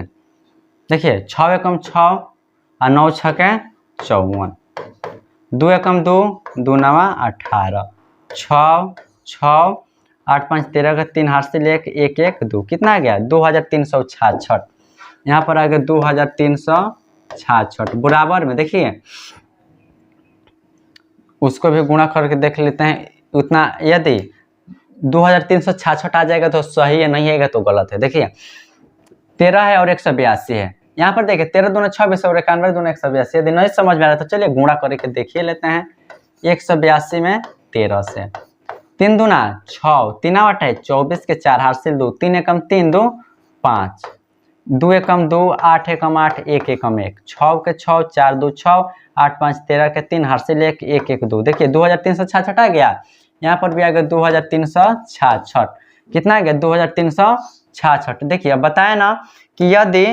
देखिए 6 एकम 6 और 9 छके 54, 2 एकम 2, 2 नवा 18, 6 6 8 5 13 का 3 हाथ से लेके 1 1 2, कितना आ गया 2366। यहाँ पर आ गया 2366 बराबर में। देखिए उसको भी गुणा करके देख लेते हैं, उतना यदि 2366 आ जाएगा तो सही है, नहीं आएगा तो गलत है। देखिए 13 है और 182 है, यहाँ पर देखिए 13 दूना 26 और 91 दूना 182। यदि नहीं समझ में आ रहा तो चलिए गुणा करके देखिए लेते हैं। 182 में 13 से 3 दूना 6, 3 8 है 24 के 4 हाथ से 2, 3 एकम 3 2 5, 2 एकम 2, 8 एकम 8, 1 एकम 1, 6 के 6 4 2 6, 8 5 13 के 3 हाथ से लेके 1 1 2। देखिए 2366 आ गया, यहाँ पर भी आ गया 2366, कितना आ गया 2366। देखिए अब बताया ना कि यदि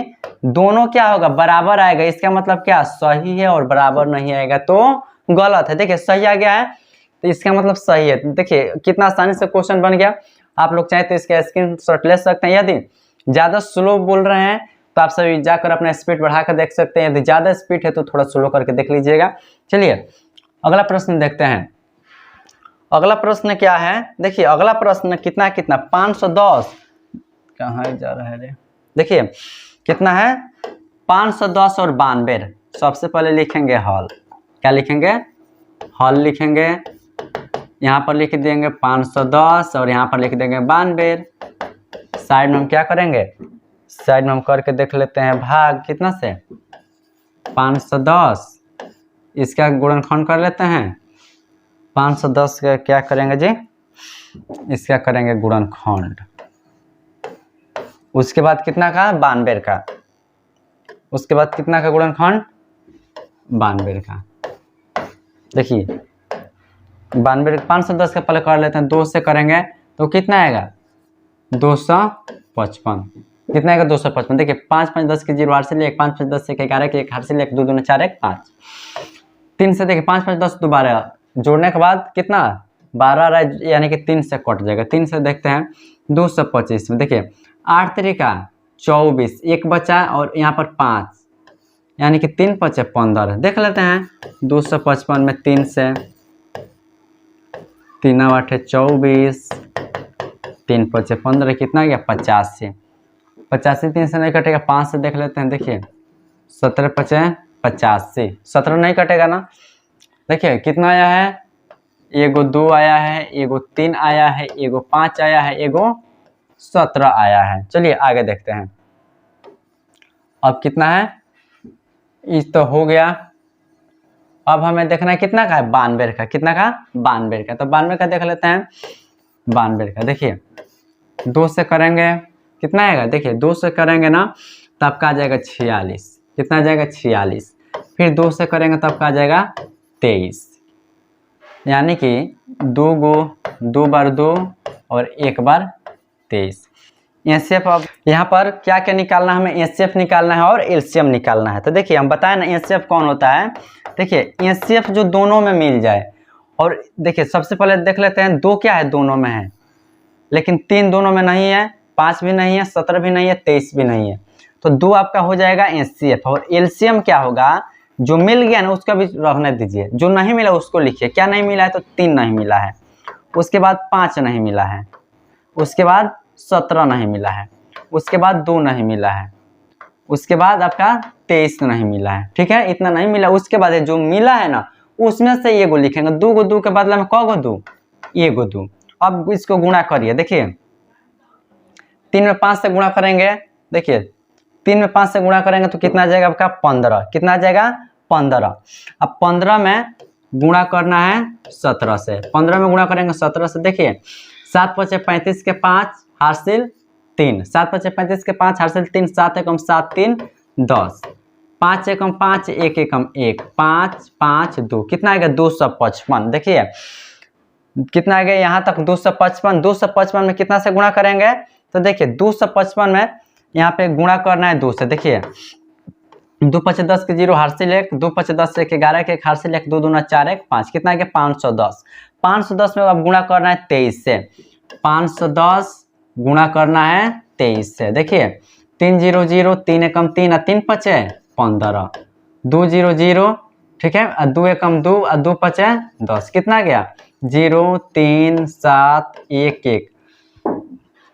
दोनों क्या होगा बराबर आएगा, इसका मतलब क्या सही है, और बराबर नहीं आएगा तो गलत है। देखिए सही आ गया है तो इसका मतलब सही है। देखिए कितना आसानी से क्वेश्चन बन गया। आप लोग चाहे तो इसका स्क्रीनशॉट ले सकते हैं। यदि ज़्यादा स्लो बोल रहे हैं तो आप सभी जाकर अपना स्पीड बढ़ाकर देख सकते हैं, यदि ज़्यादा स्पीड है तो थोड़ा स्लो करके देख लीजिएगा। चलिए अगला प्रश्न देखते हैं। अगला प्रश्न क्या है, देखिए अगला प्रश्न कितना 510 कहाँ जा रहा है रे। देखिए कितना है 510 और 92। सबसे पहले लिखेंगे हल, क्या लिखेंगे हल लिखेंगे, यहाँ पर लिख देंगे 510 और यहाँ पर लिख देंगे 92। साइड में हम क्या करेंगे, साइड में हम करके देख लेते हैं भाग कितना से 510, इसका गुणनखंड कर लेते हैं। 510 का क्या करेंगे जी, इसका करेंगे गुणनखंड। उसके बाद कितना का 92 का, उसके बाद कितना का गुणनखंड 92 का। देखिए 92 510 का पहले कर लेते हैं, 2 से करेंगे तो कितना आएगा 255, कितना आएगा 255। देखिए 5 5 10 के 0 8 से ले 5 5 10 से 11 के 1 हाथ से ले 2 2 4 1 5, 3 से देखिए 5 5 10 दोबारा जोड़ने के बाद कितना 12 रहा, यानी कि 3 से कट जाएगा। 3 से देखते हैं 225 में, देखिए 8 तरीका 24, 1 बचा और यहाँ पर 5, यानी कि 3 5 15। देख लेते हैं 255 में 3 से 3 8 24, 3 5 15, कितना गया 85। 85 3 से नहीं कटेगा, 5 से देख लेते हैं। देखिए 17 5 85, 17 नहीं कटेगा ना। देखिए कितना आया है एगो 2 आया है, एगो 3 आया है, एगो 5 आया है, एगो 17 आया है। चलिए आगे देखते हैं। अब कितना है, इस तो हो गया। अब हमें देखना है कितना का है, 92 का। कितना का, 92 का। तो 92 का देख लेते हैं। 92 का देखिए 2 से करेंगे कितना आएगा, देखिए 2 से करेंगे ना तब का आ जाएगा 46। कितना आ जाएगा, 46। फिर 2 से करेंगे तब का आ जाएगा 23। यानी कि 2 बार 2 और 1 बार 23। एचसीएफ अब यहाँ पर क्या क्या निकालना है, हमें एचसीएफ निकालना है और एलसीएम निकालना है। तो देखिए हम बताएं ना एचसीएफ कौन होता है। देखिए एचसीएफ जो दोनों में मिल जाए, और देखिए सबसे पहले देख लेते हैं 2 क्या है, दोनों में है, लेकिन 3 दोनों में नहीं है, 5 भी नहीं है, 17 भी नहीं है, 23 भी नहीं है। तो 2 आपका हो जाएगा एचसीएफ। और एलसीएम क्या होगा, जो मिल गया ना उसका भी रहने दीजिए, जो नहीं मिला उसको लिखिए। क्या नहीं मिला है, तो 3 नहीं मिला है, उसके बाद 5 नहीं मिला है, उसके बाद 17 नहीं मिला है, उसके बाद 2 नहीं मिला है, उसके बाद आपका 23 नहीं मिला है। ठीक है, इतना नहीं मिला। उसके बाद जो मिला है ना उसमें से ये गो लिखेंगे। 2 गो 2 के बदले में क गो 2, ये गो 2। अब इसको गुणा करिए। देखिए 3 में 5 से गुणा करेंगे, देखिए 3 में 5 से गुणा करेंगे तो कितना आ जाएगा आपका 15। कितना आ जाएगा 15। अब 15 में गुणा करना है 17 से। 15 में गुणा करेंगे 17 से। देखिए 7 × 5 = 35 के 5 हासिल 3, 7 × 5 = 35 के 5 हासिल 3, 7 × 7 = 3 10, 5 × 5 1 × 1 5 5 2। कितना आएगा 255। देखिए कितना आ गया यहाँ तक 255। 255 में कितना से गुणा करेंगे, तो देखिए 255 में यहाँ पे गुणा करना है 2 से। देखिए 2 × 5 = 10 के 0 हासिल 1, 2 × 5 = 10 1 11 के 1 हासिल 1, 2 दूना 4 1 5। कितना आ गया 510। 510 में अब गुणा करना है 23 से। 510 गुणा करना है 23 से। देखिए 3 0 0 3 एकम 3 और 3 5 15, 2 0 0 ठीक है, 2 एकम 2 और 2 5 10। कितना गया 0 3 7 1 1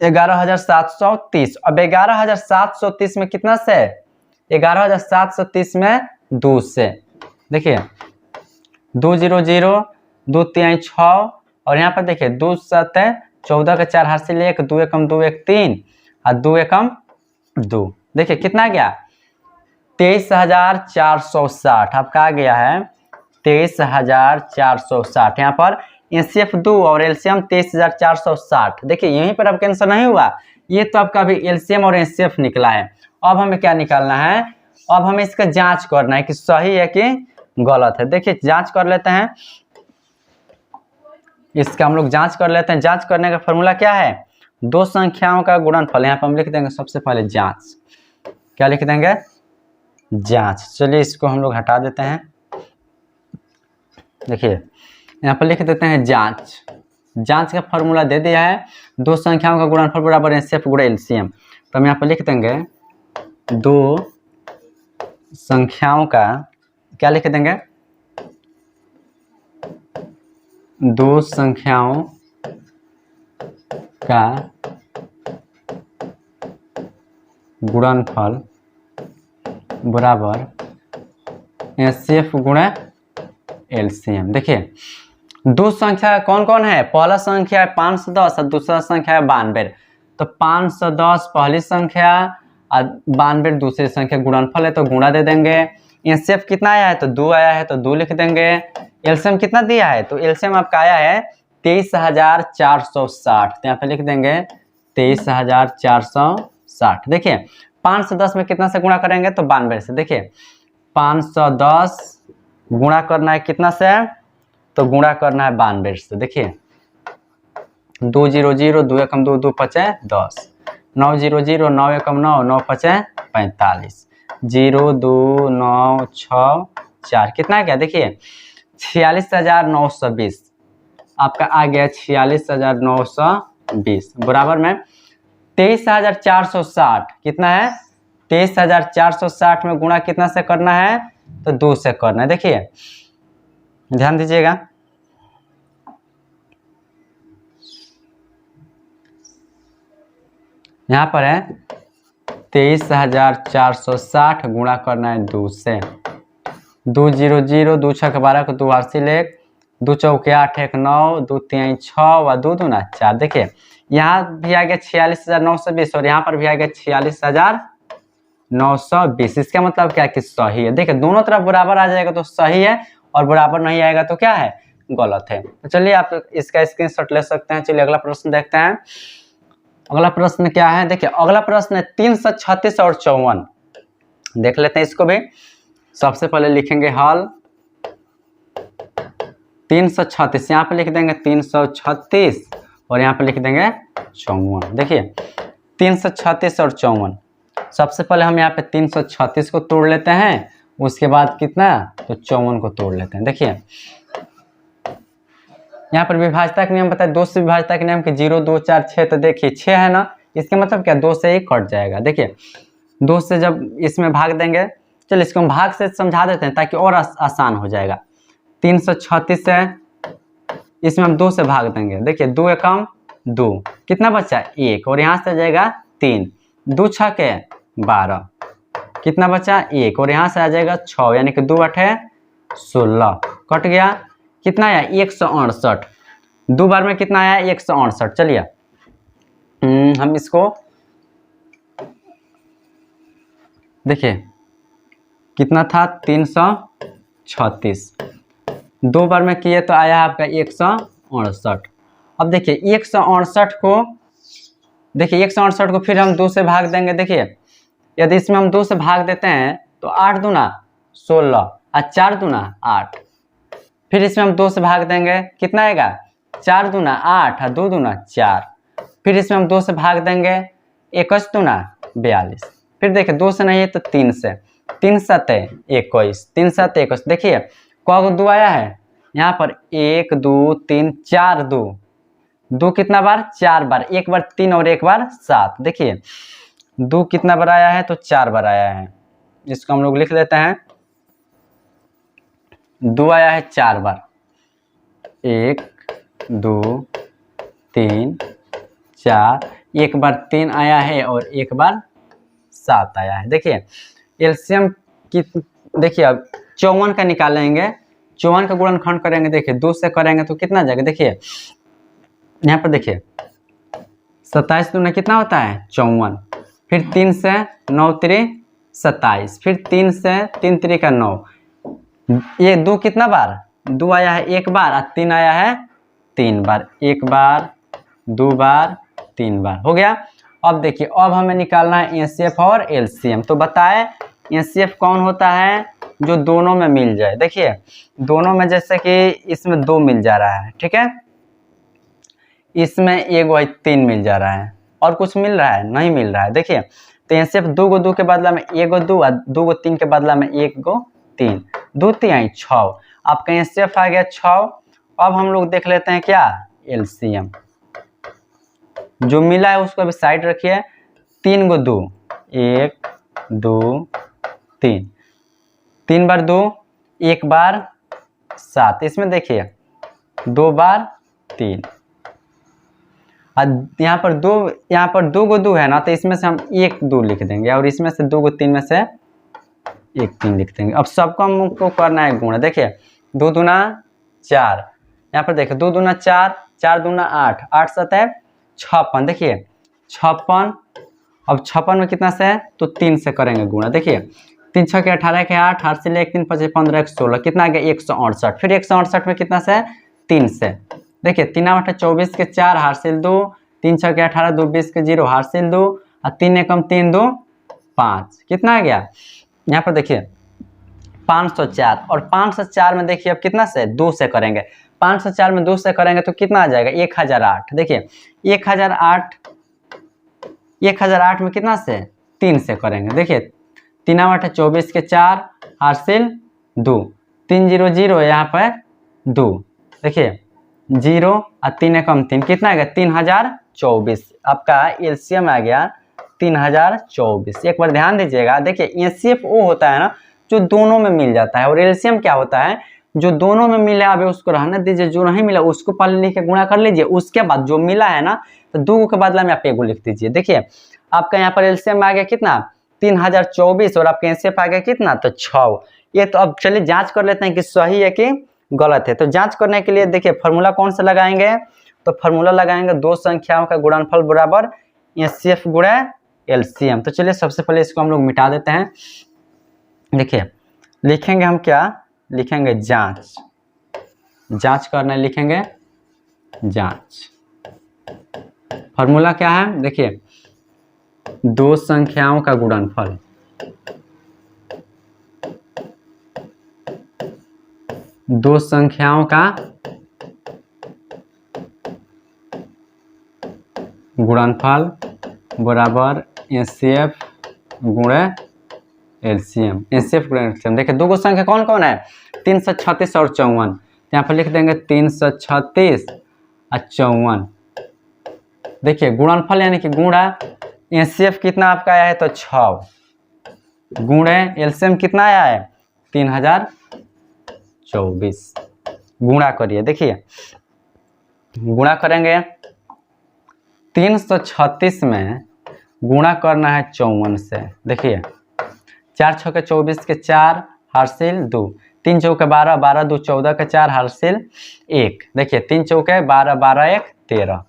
11,730। अब 11,730 में कितना से, 11,730 में 2 से। देखिए 2 0 0 2 3 6 और यहाँ पर देखिए 2 7 14 के 4 हासिल 1, 2 एकम 2 1 3 और 2 एकम 2। देखिए कितना गया 23,460। आपका आ गया है 23,460। यहाँ पर एचसीएफ 2 और एलसीएम 23,460। देखिए यहीं पर अब कैंसिल नहीं हुआ, ये तो आपका भी एलसीएम और एचसीएफ निकला है। अब हमें क्या निकालना है, अब हमें इसका जांच करना है कि सही है कि गलत है। देखिए जांच कर लेते हैं, इसका हम लोग जांच कर लेते हैं। जांच करने का फॉर्मूला क्या है, 2 संख्याओं का गुणनफल। यहाँ पर हम लिख देंगे सबसे पहले जांच। क्या लिख देंगे, जांच। चलिए इसको हम लोग हटा देते हैं। देखिए यहाँ पर लिख देते हैं जांच। जांच का फॉर्मूला दे दिया है, 2 संख्याओं का गुणनफल बराबर एचसीएफ गुणा एलसीएम। तो हम यहाँ पर लिख देंगे 2 संख्याओं का, क्या लिख देंगे 2 संख्याओं का गुणनफल बराबर एचसीएफ गुणा एलसीएम। देखिए 2 संख्या कौन कौन है, पहला संख्या है 510 और दूसरा संख्या है 92। तो 510 पहली संख्या और 92 दूसरी संख्या, गुणनफल है तो गुणा दे देंगे। एचसीएफ कितना आया है, तो 2 आया है तो 2 लिख देंगे। एलसीएम कितना दिया है, तो एलसीएम आपका आया है 23,460। तो यहाँ पे लिख देंगे 23,460। देखिए 510 में कितना से गुणा करेंगे, तो 92 से। देखिए 510 गुणा करना है कितना से, तो गुणा करना है 92 से। देखिए 2 0 0 2 एकम 2 2 5 10, 9 0 0 9 एकम 9 9 5 45, 0 2 9 6 4। कितना गया, देखिए 46,920। आपका आ गया 46,920 बराबर में 23,460। कितना है 23,460 में गुणा कितना से करना है, तो 2 से करना है। देखिए ध्यान दीजिएगा, यहाँ पर है 23,460 गुणा करना है 2 से। 2 0 0 2 6 12 को 2 हासिल 1, 2 चौके 8 1 9 2 3 6 और 2 दूना 4। देखिए यहाँ भी आ गया 46,920 और यहाँ पर भी आ गया 46,920। इसका मतलब क्या कि सही है। देखिए दोनों तरफ बराबर आ जाएगा तो सही है और बराबर नहीं आएगा तो क्या है, गलत है। तो चलिए आप इसका स्क्रीनशॉट ले सकते हैं। चलिए अगला प्रश्न देखते हैं। अगला प्रश्न क्या है, देखिए अगला प्रश्न है 336 और 54। देख लेते हैं इसको भी। सबसे पहले लिखेंगे हल 336, यहाँ पे लिख देंगे 336 और यहाँ पे लिख देंगे 54। देखिए 336 और 54। सबसे पहले हम यहाँ पे 336 को तोड़ लेते हैं, उसके बाद कितना तो 54 को तोड़ लेते हैं। देखिए यहाँ पर विभाजता का नियम बताए, 2 से विभाजता के नियम के 0 2 4 6। तो देखिए 6 है ना, इसका मतलब क्या 2 से ही कट जाएगा। देखिए 2 से जब इसमें भाग देंगे, चलिए इसको हम भाग से समझा देते हैं ताकि और आसान हो जाएगा। 336 है, इसमें हम 2 से भाग देंगे। देखिए 2 एकम 2, कितना बचा 1 और यहाँ से आ जाएगा 3, 2 छके 12, कितना बचा 1 और यहाँ से आ जाएगा 6, यानी कि 2 8 16, कट गया। कितना आया 168, 2 बार में कितना आया 168। चलिए हम इसको देखिए कितना था 336, 2 बार में किए तो आया आपका 168। अब देखिए 168 को, देखिए 168 को फिर हम 2 से भाग देंगे। देखिए यदि इसमें हम 2 से भाग देते हैं तो 8 दूना 16 और 4 दूना 8। फिर इसमें हम 2 से भाग देंगे, कितना आएगा 4 दूना 8 और 2 दूना 4। फिर इसमें हम 2 से भाग देंगे, 21 दूना 42। फिर देखिए 2 से नहीं है तो 3 से, 3 7 21, 3 7 21। देखिए कौ 2 आया है यहाँ पर 1 2 3 4, 2 कितना बार 4 बार, एक बार 3 और एक बार 7। देखिए 2 कितना बार आया है तो 4 बार आया है। इसको हम लोग लिख लेते हैं, 2 आया है 4 बार, 1 2 3 4, एक बार 3 आया है और एक बार 7 आया है। देखिए एलसीएम की, देखिए अब 54 का निकालेंगे, 54 का गुणनखंड करेंगे। देखिए 2 से करेंगे तो कितना जाएगा, देखिए यहाँ पर देखिए 27 दूना कितना होता है 54, फिर 3 से 9 3 27, फिर 3 से 3 3 का 9। ये 2 कितना बार 2 आया है एक बार और 3 आया है 3 बार, एक बार 2 बार 3 बार हो गया। अब देखिए अब हमें निकालना है एचसीएफ और एलसीएम। तो बताए एचसीएफ कौन होता है, जो दोनों में मिल जाए। देखिए दोनों में जैसे कि इसमें 2 मिल जा रहा है, ठीक है, इसमें 1 और 3 मिल जा रहा है, और कुछ मिल रहा है नहीं मिल रहा है। देखिए तो एचसीएफ 2 को 2 के बदला में 1 को 2 और 2 को 3 के बदला में 1 को 3, 2 3 6, आपका एचसीएफ आ गया 6। अब हम लोग देख लेते हैं क्या एलसीएम, जो मिला है उसको अभी साइड रखिए। 3 को 2, 1 2 3, 3 बार 2, 1 बार 7, इसमें देखिए 2 बार 3, और यहाँ पर 2 को 2 है ना, तो इसमें से हम 1 2 लिख देंगे और इसमें से 2 को 3 में से 1 3 लिख देंगे। अब सबको हमको करना है गुणा। देखिए 2 दूना 4, यहाँ पर देखिए 2 दूना 4, 4 दूना 8, 8 7 है 56। देखिए 56, अब 56 में कितना से है तो 3 से करेंगे गुणा। देखिए 3 6 के 18 के 8, 8 से ले 1 3 5 15 1 16, कितना आ गया 168। फिर 168 में कितना से 3 से, देखिए 3 8 24 के 4 हासिल 2, 3 6 के 18 2 20 के 0 हासिल 2 और 3 एकम 3 2 5, कितना आ गया यहाँ पर देखिए 504। और 504 में देखिए अब कितना से 2 से करेंगे, 504 में 2 से करेंगे तो कितना आ जाएगा 1008। देखिए 1008 में कितना से 3 से करेंगे। देखिए 3 8 24 के 4 हासिल 2, 3 0 0 यहाँ पर 2, देखिए 0 और 3 एकम 3, कितना आ गया 3024। आपका एलसीएम आ गया 3024। एक बार ध्यान दीजिएगा। देखिए एचसीएफ वो होता है ना जो दोनों में मिल जाता है, और एलसीएम क्या होता है जो दोनों में मिला अभी उसको रहने दीजिए, जो नहीं मिला उसको पहले लिख के गुणा कर लीजिए, उसके बाद जो मिला है ना तो 2 के बदला में आप 1 लिख दीजिए। देखिए आपका यहाँ पर एलसीएम आ गया कितना 3024 और आपका एचसीएफ आ गया कितना तो 6। ये तो अब चलिए जांच कर लेते हैं कि सही है कि गलत है। तो जांच करने के लिए देखिए फॉर्मूला कौन सा लगाएंगे, तो फॉर्मूला लगाएंगे दो संख्याओं का गुणनफल बराबर एचसीएफ गुणा एलसीएम। तो चलिए सबसे पहले इसको हम लोग मिटा देते हैं। देखिए लिखेंगे हम क्या लिखेंगे, जांच, जांच करना लिखेंगे जांच। फॉर्मूला क्या है, देखिए दो संख्याओं का गुणनफल, दो संख्याओं का गुणनफल बराबर एचसीएफ गुणे एलसीएम। एचसीएफ गुणे एलसीएम, देखिए दो संख्या कौन कौन है, 336 और 54। यहाँ पर लिख देंगे 336 और 54। देखिए गुणनफल यानी कि गुणा, एचसीएफ कितना आपका आया है तो 6, गुणे एलसीएम कितना आया है 3024। गुणा करिए, देखिए गुणा करेंगे 336 में गुणा करना है 54 से। देखिए 4 छक्के 24 के 4 हासिल 2, 3 चौके 12, 12 2 14 के 4 हासिल 1। देखिए 3 चौके 12, 12 1 13।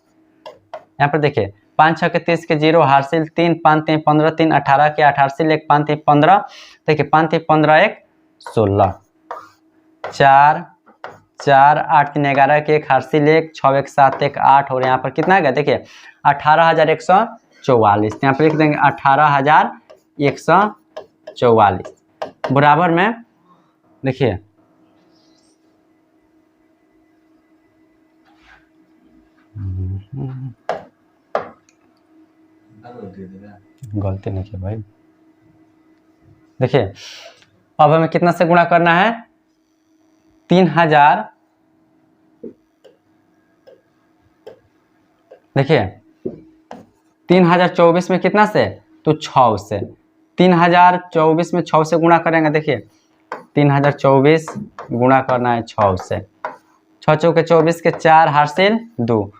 यहाँ पर देखिए 5 छक्के 30 के 0 हासिल 3, 5 3 15, 3 18 के 8 हासिल 1, 5 3 15। देखिए 5 3 15 1 16, 4 4 8 3 11 के 1 हासिल 1, 6 1 7 1 8। और यहाँ पर कितना गया, देखिए 18,144। यहाँ पर लिख देंगे 18,144 बराबर में, देखिए गलती नहीं किया भाई। देखिए अब हमें कितना से गुणा करना है, 3000। देखिए 3024 में कितना से, तो 6 से। 3024 में 6 से गुणा करेंगे। देखिए 3024 गुणा करना है 6 से। 6 चौके 24 के 4 हासिल 2,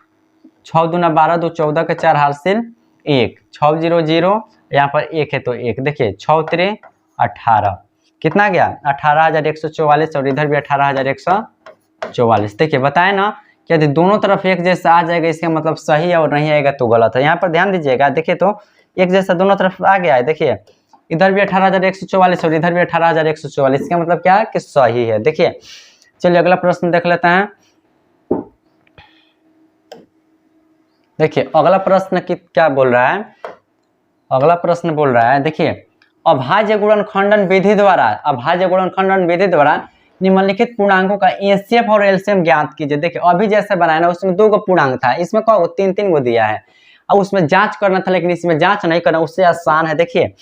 6 दूना 12 2 14 के 4 हासिल 1, 6 0 0। यहाँ पर 1 है तो 1। देखिए 6 3 18 कितना गया 18,144 और इधर भी 18,144। देखिए बताए ना कि यदि दोनों तरफ एक जैसा आ जाएगा इसका मतलब सही है और नहीं आएगा तो गलत है। यहाँ पर ध्यान दीजिएगा, देखिए तो एक जैसा दोनों तरफ आ गया है। देखिए इधर भी 18,144 और इधर भी 18,144, इसका मतलब क्या है कि सही है। देखिए चलिए अगला प्रश्न देख लेते हैं। देखिए अगला प्रश्न क्या बोल रहा है, अगला प्रश्न बोल रहा है, देखिए अभाज्य गुणनखंडन विधि द्वारा, अभाज्य गुणनखंडन विधि द्वारा निम्नलिखित पूर्णांकों का एचसीएफ और एलसीएम ज्ञात कीजिए। देखिए अभी जैसे बनाया ना उसमें 2 पूर्णांक था, इसमें कौ 3 गो दिया है। अब उसमें जांच करना था लेकिन इसमें जांच नहीं करना, उससे आसान है। देखिए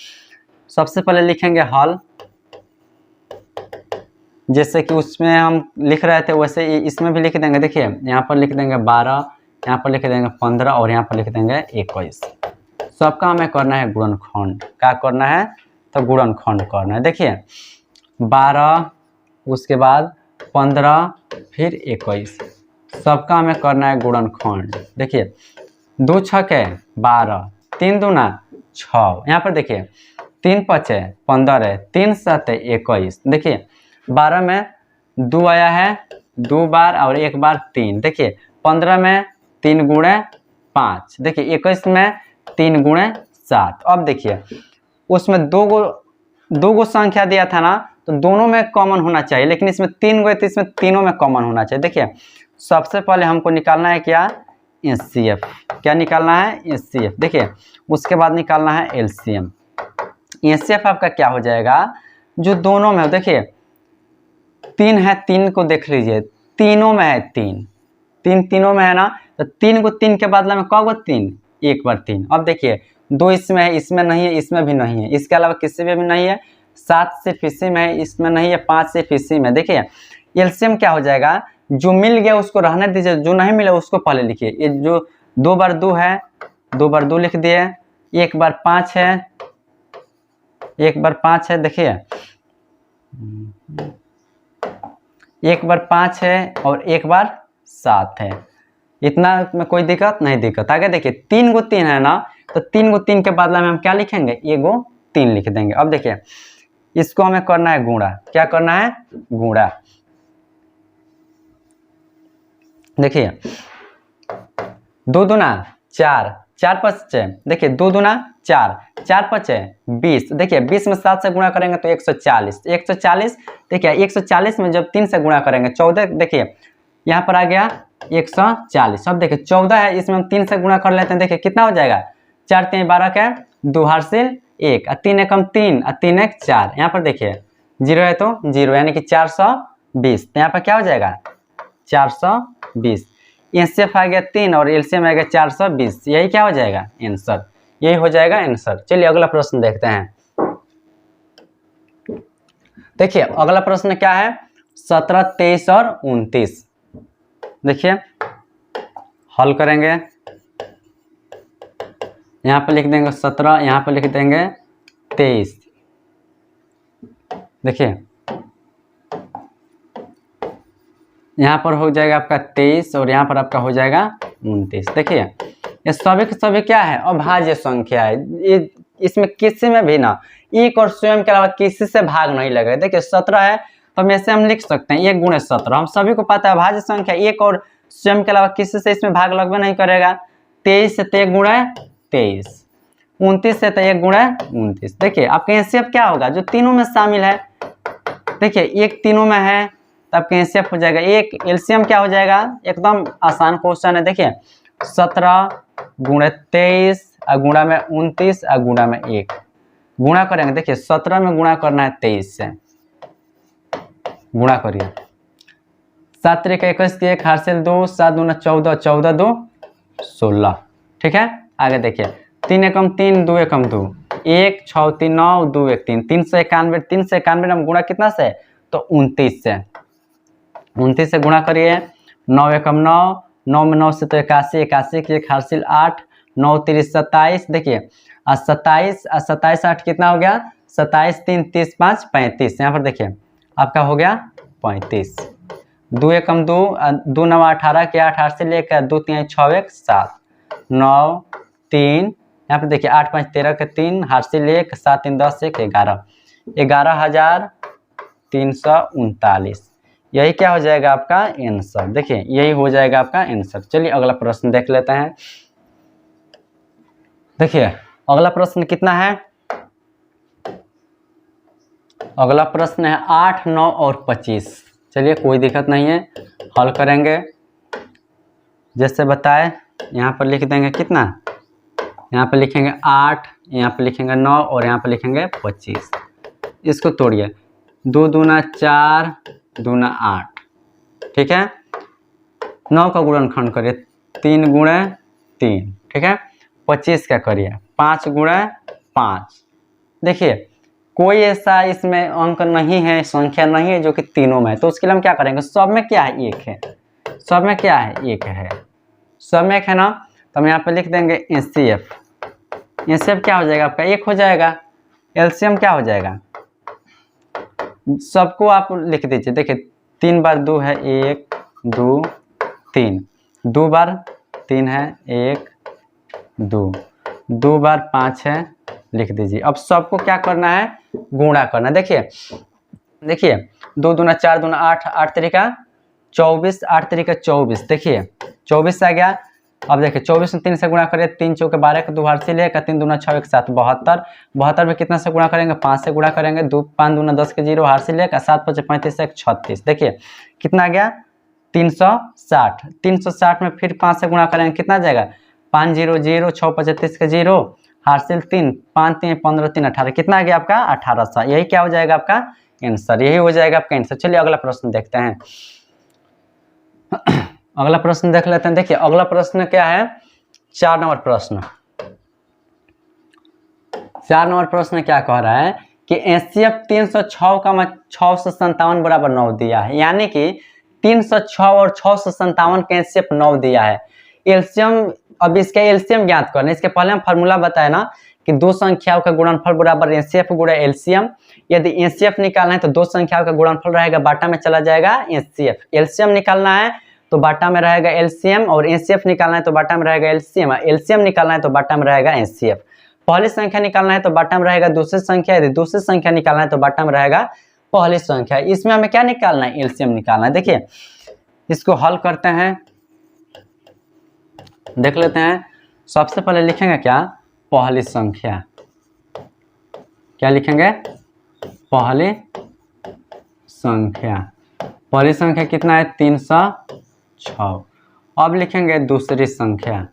सबसे पहले लिखेंगे हल, जैसे कि उसमें हम लिख रहे थे वैसे इसमें भी लिख देंगे। देखिए यहाँ पर लिख देंगे 12, यहाँ पर लिख देंगे 15 और यहाँ पर लिख देंगे 21। सबका हमें करना है गुणनखंड। क्या करना है, तो गुणनखंड करना है। देखिए 12 उसके बाद 15 फिर 21, सबका हमें करना है गुणनखंड। देखिए 2 छक्के 12, 3 दूना 6। यहाँ पर देखिए 3 पचे 15, 3 7 21। देखिए 12 में 2 आया है 2 बार और 1 बार 3। देखिए 15 में 3 गुणे 5। देखिए 21 में 3 गुणे 7। अब देखिए उसमें दो गो संख्या दिया था ना, तो दोनों में कॉमन होना चाहिए, लेकिन इसमें 3 गो है तो इसमें तीनों में कॉमन होना चाहिए। देखिए सबसे पहले हमको निकालना है क्या, एचसीएफ। क्या निकालना है, एचसीएफ। देखिए उसके बाद निकालना है एलसीएम। एचसीएफ आपका क्या हो जाएगा, जो दोनों में हो। देखिए 3 है, 3 को देख लीजिए, तीनों में है 3, 3 तीनों में है ना, तो 3 को 3 के बदला में कौन 3, 1 बार 3। अब देखिए 2 इसमें है, इसमें नहीं है, इसमें भी नहीं है, इसके अलावा किसी में भी नहीं है। 7 सिर्फ इसी में है, इसमें नहीं है। 5 सिर्फ इसी में। देखिए एलसीएम क्या हो जाएगा, जो मिल गया उसको रहने दीजिए, जो नहीं मिला उसको पहले लिखिए। ये जो 2 बार 2 है, 2 बार 2 लिख दिए, 1 बार 5 है, 1 बार 5 है। देखिए 1 बार 5 है और 1 बार 7 है। इतना में कोई दिक्कत नहीं, दिक्कत आगे। देखिए 3 गो 3 है ना, तो 3 गो 3 के बदला में हम क्या लिखेंगे, 1 गो 3 लिख देंगे। अब देखिए इसको हमें करना है गुणा। क्या करना है, गुणा। देखिए 2 दूना 4, 4 5 6, देखिए 2 दूना 4, 4 5 20, देखिए 20 में 7 से गुणा करेंगे तो 140, 140 देखिए 140 में जब 3 से गुणा करेंगे 14, देखिए यहाँ पर आ गया 140। अब देखिए 14 है, इसमें हम 3 से गुणा कर लेते हैं, देखिए कितना हो जाएगा 4 3 12 का 2 हासिल 1 और 3 एकम 3 और 3 1 4, यहाँ पर देखिए 0 है तो 0 यानी कि 420, तो यहाँ पर क्या हो जाएगा 420। एनसीएफ आ गया 3 और एलसीएम आ गया 420, यही क्या हो जाएगा आंसर, यही हो जाएगा आंसर। चलिए अगला प्रश्न देखते हैं। देखिए अगला प्रश्न क्या है, 17 23 और 29। देखिए हल करेंगे, यहाँ पर लिख देंगे 17, यहाँ पर लिख देंगे 23। देखिए यहाँ पर हो जाएगा आपका 23 और यहाँ पर आपका हो जाएगा 29। देखिए ये सभी के सभी क्या है, अभाज्य संख्या है। ये इसमें किसी में भी ना एक और स्वयं के अलावा किसी से भाग नहीं लगेगा। देखिए 17 है तो हम ऐसे हम लिख सकते हैं 1 गुणे 17, हम सभी को पता है अभाज्य संख्या एक और स्वयं के अलावा किसी से इसमें भाग लगभग नहीं करेगा। 23 से 1 गुणे 23, 29 से 1 गुणे 29। देखिए आपका एनसीएफ क्या होगा, जो तीनों में शामिल है, देखिए एक तीनों में है तब एनसीएफ हो जाएगा। एक एलसीएम क्या हो जाएगा, एकदम आसान क्वेश्चन है। देखिए 17 गुणे 23 और गुणा में 29 और गुणा में 1, गुणा करेंगे। देखिए 17 में गुणा करना है 23 से, गुणा करिए 7 3 21 की 1 हासिल 2, 7 दूना 14, 14 2 16। ठीक है, आगे देखिए 3 एकम 3, 2 एकम 2, 1 6 3 9, 2 1 3, 391, 391 हम गुणा कितना से, तो 29 से, 29 से गुणा करिए। 9 एकम 9, 9 में 9 से तो 81, 81 की 1 हासिल 8, 9 3 27। देखिए 27 और 27 8 कितना हो गया, 27 3 30 5 35, यहाँ पर देखिए आपका हो गया 35। 2 एकम 2, 2 9 18 के 8 हासिल 1, 2 3 6 1 7, 9 3, यहाँ पर देखिए 8 5 13 के 3 हासिल 1, 7 3 10 1 11, 11,339। यही क्या हो जाएगा आपका आंसर। देखिए यही हो जाएगा आपका आंसर। चलिए अगला प्रश्न देख लेते हैं। देखिए अगला प्रश्न कितना है, अगला प्रश्न है 8 9 और 25। चलिए कोई दिक्कत नहीं है, हल करेंगे जैसे बताए। यहाँ पर लिख देंगे कितना, यहाँ पर लिखेंगे 8, यहाँ पर लिखेंगे 9 और यहाँ पर लिखेंगे 25। इसको तोड़िए, 2 दूना 4, दूना 8। ठीक है, 9 का गुणनखंड करिए, 3 गुणे 3। ठीक है, 25 का करिए 5 गुणे 5। देखिए कोई ऐसा इसमें अंक नहीं है, संख्या नहीं है जो कि तीनों में है, तो उसके लिए हम क्या करेंगे, सब में क्या है, एक है, सब में क्या है, एक है, सब में एक है ना, तो हम यहाँ पे लिख देंगे एनसीएफ। एनसीएफ क्या हो जाएगा आपका, 1 हो जाएगा। एलसीएम क्या हो जाएगा, सबको आप लिख दीजिए। देखिए 3 बार 2 है 1 2 3, 2 बार 3 है 1 2, 2 बार 5 है, लिख दीजिए। अब सबको क्या करना है, गुणा करना। देखिए देखिए 2 दूना 4 दूना 8, 8 तरीका 24, 8 तरीका 24। देखिए 24 आ गया। अब देखिए 24 में 3 से गुणा करें, 3 चौके 12 का 2 हासिल है, 3 दूना 6 1 7 72। 72 में कितना से गुणा करेंगे, 5 से गुणा करेंगे, 2 5 दूना 10 के 0 हासिल है, 7 5 35 1 36। देखिए कितना आ गया 360। 360 में फिर 5 से गुणा करेंगे, कितना जाएगा 5 0 0, 6 35 के 0 हासिल 3, 5 3 15 3 18, कितना आ गया आपका 1800। यही क्या हो जाएगा आपका आंसर, यही हो जाएगा आपका आंसर। चलिए अगला प्रश्न देखते हैं। अगला प्रश्न देख लेते हैं। देखिए अगला प्रश्न क्या है, 4 नंबर प्रश्न। 4 नंबर प्रश्न क्या कह रहा है कि एचसीएफ 306 का 657 बराबर 9 दिया है, यानी कि 306 और 657 का एचसीएफ 9 दिया है। एलसीएम, अब इसका एलसीएम ज्ञात करना। इसके पहले हम फार्मूला बताया ना कि दो संख्याओं का गुणनफल बराबर एचसीएफ गुणा एलसीएम। यदि एचसीएफ निकालना है तो दो संख्याओं का गुणनफल रहेगा, बाटा में चला जाएगा एचसीएफ। एलसीएम निकालना है तो बाटा में रहेगा एलसीएम, और एचसीएफ निकालना है तो बाटा में रहेगा एलसीएम। एलसीएम निकालना है तो बाटा में रहेगा एचसीएफ। पहली संख्या निकालना है तो बाटा में रहेगा दूसरी संख्या, यदि दूसरी संख्या निकालना है तो बाटा में रहेगा पहली संख्या। इसमें हमें क्या निकालना है, एलसीएम निकालना है। देखिए इसको हल करते हैं। देख लेते हैं। सबसे पहले लिखेंगे क्या, पहली संख्या। क्या लिखेंगे, पहली संख्या। पहली संख्या कितना है, 306। अब लिखेंगे दूसरी संख्या।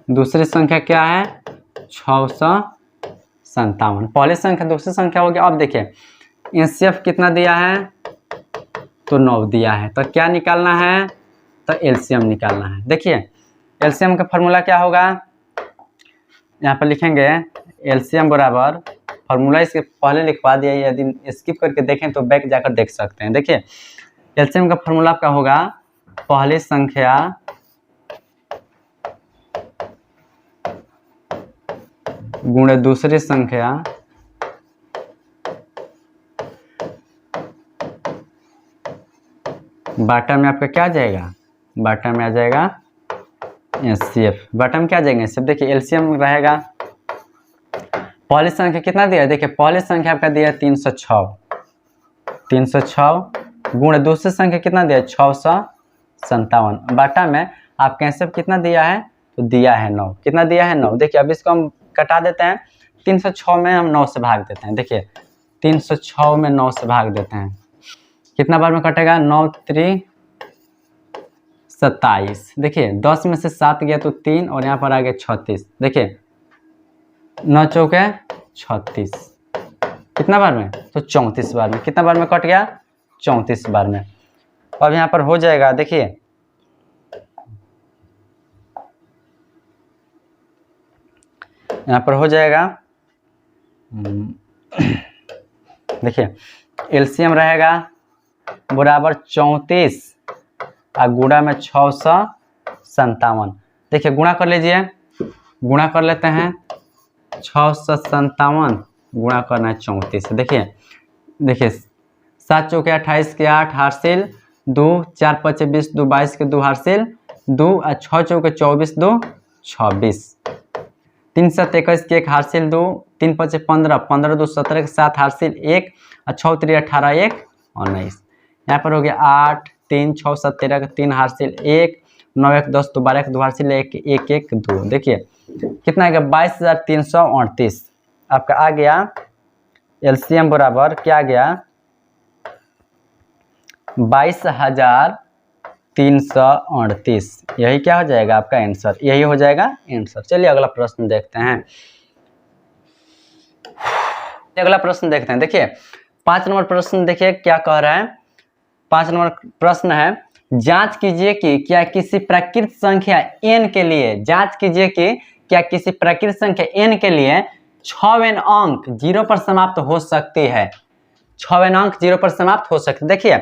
दूसरी संख्या क्या है, 657। पहली संख्या दूसरी संख्या हो गया। अब देखिए एचसीएफ कितना दिया है, तो 9 दिया है, तो क्या निकालना है, तो एलसीएम निकालना है। देखिए एलसीएम का फॉर्मूला क्या होगा, यहाँ पर लिखेंगे एलसीएम बराबर, फॉर्मूला इसके पहले लिखवा दिया, यदि स्किप करके देखें तो बैक जाकर देख सकते हैं। देखिए एलसीएम का फॉर्मूला क्या होगा, पहली संख्या गुणे दूसरी संख्या बाटा में आपका क्या आ जाएगा, बाटा में आ जाएगा एचसीएफ। बाटा में क्या आ जाएगा एचसीएफ। देखिए एलसीएम रहेगा, पहली संख्या कितना दिया है, देखिए पहली संख्या आपका दिया है 306। 306 गुणे दूसरी संख्या कितना दिया है, 657। बाटा में आपका एचसीएफ कितना दिया है, तो दिया है 9। कितना दिया है, 9। देखिए अब इसको हम कटा देते हैं। 306 में हम 9 से भाग देते हैं। देखिए 306 में 9 से भाग देते हैं, कितना बार में कटेगा, 9 3 27। देखिए 10 में से 7 गया तो 3 और यहाँ पर आ गया 36। देखिए 9 चौके 36, कितना बार में, तो 34 बार में। कितना बार में कट गया, 34 बार में। अब यहाँ पर हो जाएगा, देखिए यहाँ पर हो जाएगा, देखिए एलसीएम रहेगा बराबर 34 और गुणा में 657। देखिए गुणा कर लीजिए, गुणा कर लेते हैं। 657 गुणा करना है 34। देखिए 7 चौके 28 के 8 हासिल 2, 4 5 20 2 22 के 2 हासिल 2 और 6 चौके 24 2 26, 3 7 21 के 1 हासिल 2, 3 5 15 15 2 17 के 7 हासिल 1 और 6 3 18 1 19। यहाँ पर हो गया 8 3 6 7 13 के 3 हासिल 1, 9 1 10 2 12 के 2 हासिल 1 1 1 2। देखिए कितना आ गया, 22,338 आपका आ गया। एलसीएम बराबर क्या आ गया, 22,338। यही क्या हो जाएगा आपका आंसर, यही हो जाएगा आंसर। चलिए अगला प्रश्न देखते हैं। अगला प्रश्न देखते हैं। देखिए 5 नंबर प्रश्न देखिए क्या कह रहा है। 5 नंबर प्रश्न है, जांच कीजिए कि क्या किसी प्राकृत संख्या n के लिए, जांच कीजिए कि क्या किसी प्राकृत संख्या n के लिए 6वें अंक 0 पर समाप्त हो सकती है। 6वें अंक 0 पर समाप्त हो सकती है। देखिए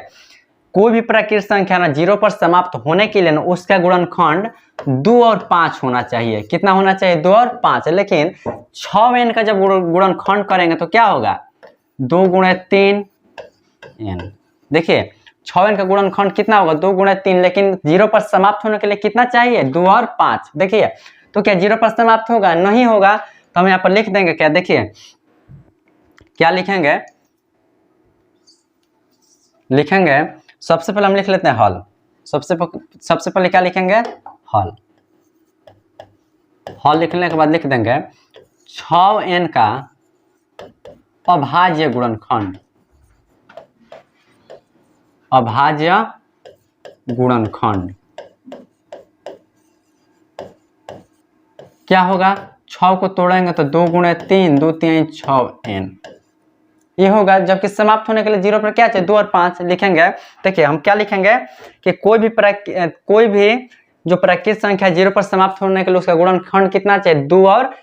कोई भी प्राकृत संख्या ना 0 पर समाप्त होने के लिए ना उसका गुणनखंड 2 और 5 होना चाहिए। कितना होना चाहिए, 2 और 5। लेकिन 6n का जब गुणनखंड करेंगे तो क्या होगा, 2 गुणे 3 n। देखिए 6n का गुणनखंड कितना होगा, 2 गुणे 3, लेकिन 0 पर समाप्त होने के लिए कितना चाहिए, 2 और 5। देखिए तो क्या 0 पर समाप्त होगा, नहीं होगा। तो हम यहाँ पर लिख देंगे क्या, देखिए क्या लिखेंगे, लिखेंगे सबसे पहले हम लिख लेते हैं हल। सबसे पहले क्या लिखेंगे, हल। हल लिखने के बाद लिख देंगे 6n का अभाज्य गुणनखंड, अभाज्य गुणनखंड क्या होगा, 6 को तोड़ेंगे तो 2 गुणे 3 2 3 6n ये होगा। जबकि समाप्त होने के लिए 0 पर क्या चाहिए, 2 और 5 लिखेंगे। देखिए हम क्या लिखेंगे कि कोई भी जो प्राकृत संख्या 0 पर समाप्त होने के लिए उसका गुणनखंड कितना चाहिए, 2 और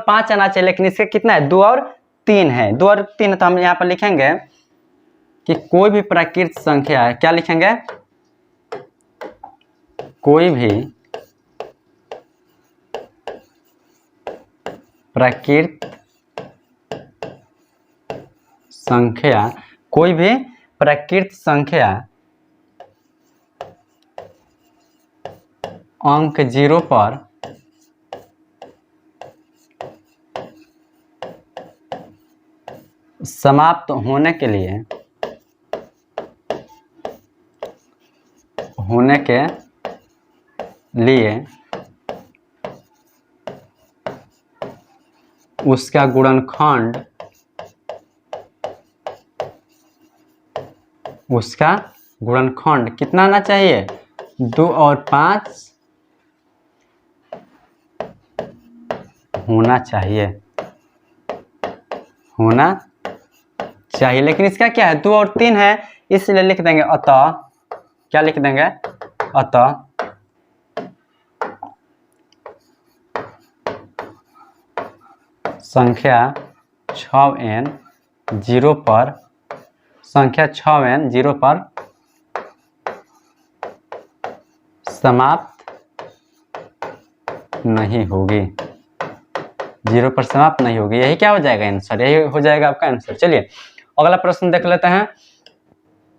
5 आना चाहिए। लेकिन इसका कितना है, 2 और 3 है, 2 और 3। तो हम यहाँ पर लिखेंगे कि कोई भी प्राकृत संख्या है, क्या लिखेंगे, कोई भी प्राकृत संख्या, कोई भी प्राकृत संख्या अंक 0 पर समाप्त होने के लिए होने के लिए उसका गुणनखंड कितना आना चाहिए? 2 और 5 होना चाहिए। लेकिन इसका क्या है, 2 और 3 है, इसलिए लिख देंगे अतः, क्या लिख देंगे? अतः संख्या 6n 0 पर समाप्त नहीं होगी। 0 पर समाप्त नहीं होगी, यही क्या हो जाएगा आंसर? यही हो जाएगा आपका आंसर। चलिए अगला प्रश्न देख लेते हैं।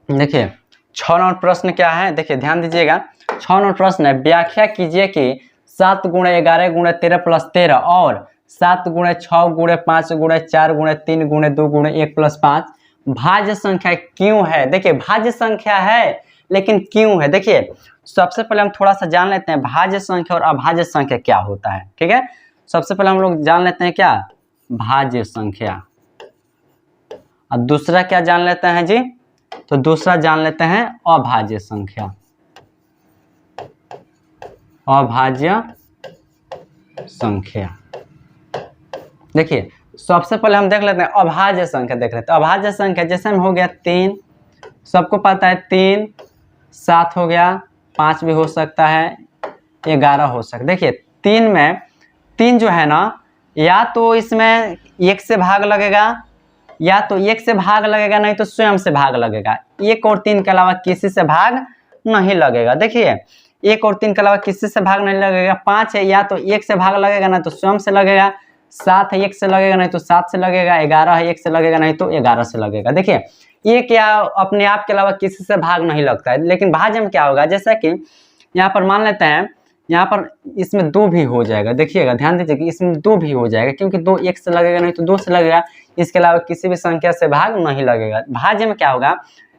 देखिए 6 नंबर प्रश्न क्या है, देखिए ध्यान दीजिएगा। 6 नंबर प्रश्न है, व्याख्या कीजिए कि 7 × 11 × 13 + 13 और 7 × 6 × 5 × 4 × 3 × 2 × 1 + 5 भाज्य संख्या क्यों है? देखिए भाज्य संख्या है लेकिन क्यों है? देखिए सबसे पहले हम थोड़ा सा जान लेते हैं भाज्य संख्या और अभाज्य संख्या क्या होता है। ठीक है, सबसे पहले हम लोग जान लेते हैं क्या, भाज्य संख्या। और दूसरा क्या जान लेते हैं जी? तो दूसरा जान लेते हैं अभाज्य संख्या। अभाज्य संख्या, देखिए सबसे पहले हम देख लेते हैं अभाज्य संख्या। देख लेते हैं अभाज्य संख्या, जैसे में हो गया 3, सबको पता है 3, 7 हो गया, 5 भी हो सकता है, 11 हो सकता है। देखिए 3 में 3 जो है ना, या तो इसमें 1 से भाग लगेगा, या तो 1 से भाग लगेगा, नहीं तो स्वयं से भाग लगेगा। 1 और 3 के अलावा किसी से भाग नहीं लगेगा। देखिए 1 और 3 के अलावा किसी से भाग नहीं लगेगा। 5 है, या तो 1 से भाग लगेगा, ना तो स्वयं से लगेगा। 7 है, 1 से लगेगा, नहीं तो 7 से लगेगा। 11 है, 1 से लगेगा, नहीं तो 11 से लगेगा। देखिए ये क्या अपने आप के अलावा किसी से भाग नहीं लगता है। लेकिन भाज्य में क्या होगा, जैसा कि यहाँ पर मान लेते हैं, यहाँ पर इसमें 2 भी हो जाएगा। देखिएगा ध्यान दीजिए कि इसमें 2 भी हो जाएगा, क्योंकि 2 1 से लगेगा, नहीं तो 2 से लगेगा। इसके अलावा किसी भी संख्या से भाग नहीं लगेगा। भाज्य में क्या होगा,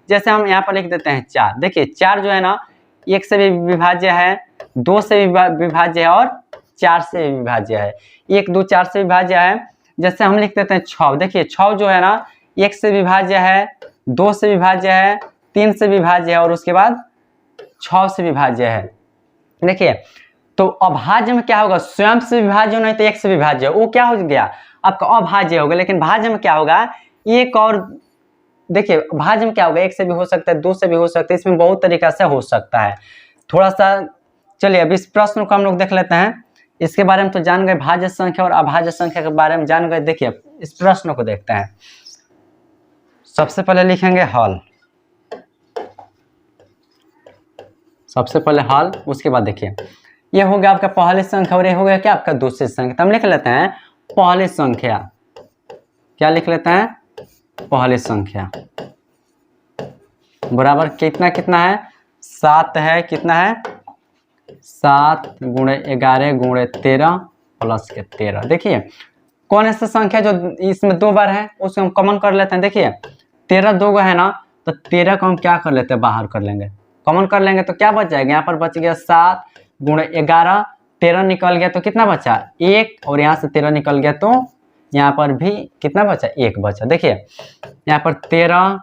जैसे हम यहाँ पर लिख देते हैं 4। देखिए 4 जो है ना, 1 से भी विभाज्य है, 2 से भी विभाज्य है और 4 से भी विभाज्य है। 1 2 4 से विभाज्य है। जैसे हम लिख देते हैं 6। देखिए 6 जो है ना, 1 से विभाज्य है, 2 से विभाज्य है, 3 से विभाज्य है और उसके बाद 6 से विभाज्य है। देखिए तो अभाज्य में क्या होगा, स्वयं से विभाज्य हो, नहीं तो 1 से विभाज्य हो, वो क्या हो गया आपका अभाज्य होगा। लेकिन भाज्य में क्या होगा, 1 और देखिए भाज्य में क्या होगा, 1 से भी हो सकता है, 2 से भी हो सकता है, इसमें बहुत तरीका से हो सकता है थोड़ा सा। चलिए अब इस प्रश्न को हम लोग देख लेते हैं। इसके बारे में तो जान गए, भाज्य संख्या और अभाज्य संख्या के बारे में जान गए। देखिए इस प्रश्न को देखते हैं। सबसे पहले लिखेंगे हल, सबसे पहले हल, उसके बाद देखिए ये हो गया आपका पहली संख्या और ये हो गया क्या आपका दूसरी संख्या। तो हम लिख लेते हैं पहली संख्या, क्या लिख लेते हैं, पहली संख्या बराबर कितना कितना है, 7 है, कितना है 7 × 11 × 13 प्लस के 13। देखिए कौन ऐसा संख्या जो इसमें 2 बार है, उसको हम कॉमन कर लेते हैं। देखिए 13 2 है ना, तो 13 को हम क्या कर लेते हैं, बाहर कर लेंगे, कॉमन कर लेंगे, तो क्या बच जाएगा, यहाँ पर बच गया 7 × 11, 13 निकल गया तो कितना बचा 1, और यहाँ से 13 निकल गया तो यहाँ पर भी कितना बचा 1 बचा। देखिए यहाँ पर 13,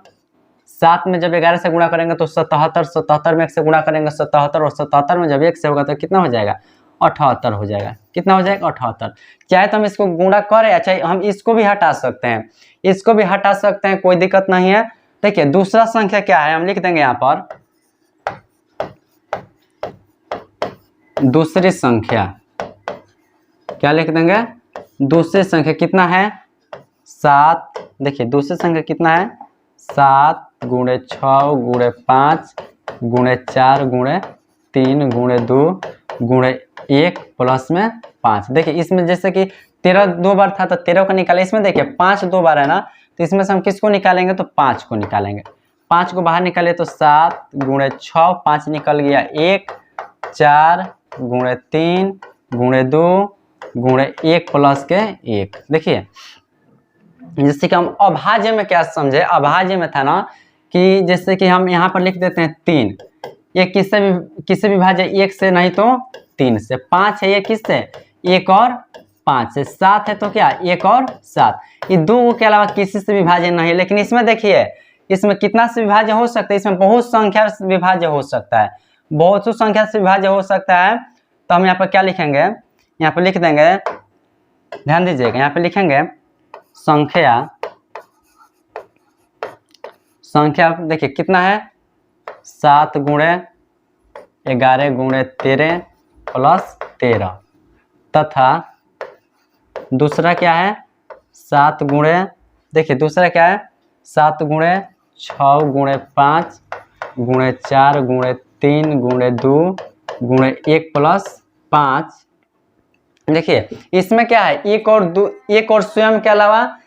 7 में जब 11 से गुणा करेंगे तो 77, 77 में 1 से गुणा करेंगे 77, और 77 में जब 1 से होगा तो कितना हो जाएगा 78 हो जाएगा। कितना हो जाएगा 78। चाहे तो हम इसको गुणा करें, अच्छा हम इसको भी हटा सकते हैं, इसको भी हटा सकते हैं, कोई दिक्कत नहीं है। देखिए दूसरा संख्या क्या है, हम लिख देंगे यहाँ पर दूसरी संख्या, क्या लिख देंगे, दूसरी संख्या कितना है 7। देखिए दूसरी संख्या कितना है 7 × 6 × 5 × 4 × 3 × 2 × 1 प्लस में 5। देखिए इसमें जैसे कि 13 2 बार था तो 13 को निकाले, इसमें देखिए 5 2 बार है ना, तो इसमें से हम किसको निकालेंगे, तो 5 को निकालेंगे। 5 को बाहर निकाले तो 7 × 6, 5 निकल गया 1, 4 × 3 × 2 × 1 प्लस के 1। देखिए जैसे कि हम अभाज्य में क्या समझे, अभाज्य में था ना कि जैसे कि हम यहाँ पर लिख देते हैं 3, ये किससे विभाज्य है? 1 से नहीं तो 3 से। 5 है ये किससे? 1 और 5 से। 7 है तो क्या? 1 और 7। ये 2 के अलावा किसी से विभाज्य नहीं है। लेकिन इसमें देखिए, इसमें कितना से विभाज्य हो सकता है? इसमें बहुत संख्या से विभाज्य हो सकता है, बहुत सी संख्या से विभाज्य हो सकता है। तो हम यहाँ पर क्या लिखेंगे? यहाँ पर लिख देंगे, ध्यान दीजिएगा, यहाँ पे लिखेंगे संख्या देखिए कितना है? 7 गुणे 11 गुणे 13 प्लस 13 तथा दूसरा क्या है? 7 गुणे, देखिए दूसरा क्या है? 7 गुणे 6 गुणे 5 गुणे 4 गुणे 3 गुणे 2 गुणे 1 प्लस 5। देखिए इसमें क्या है? 1 और 2, 1 और स्वयं के अलावा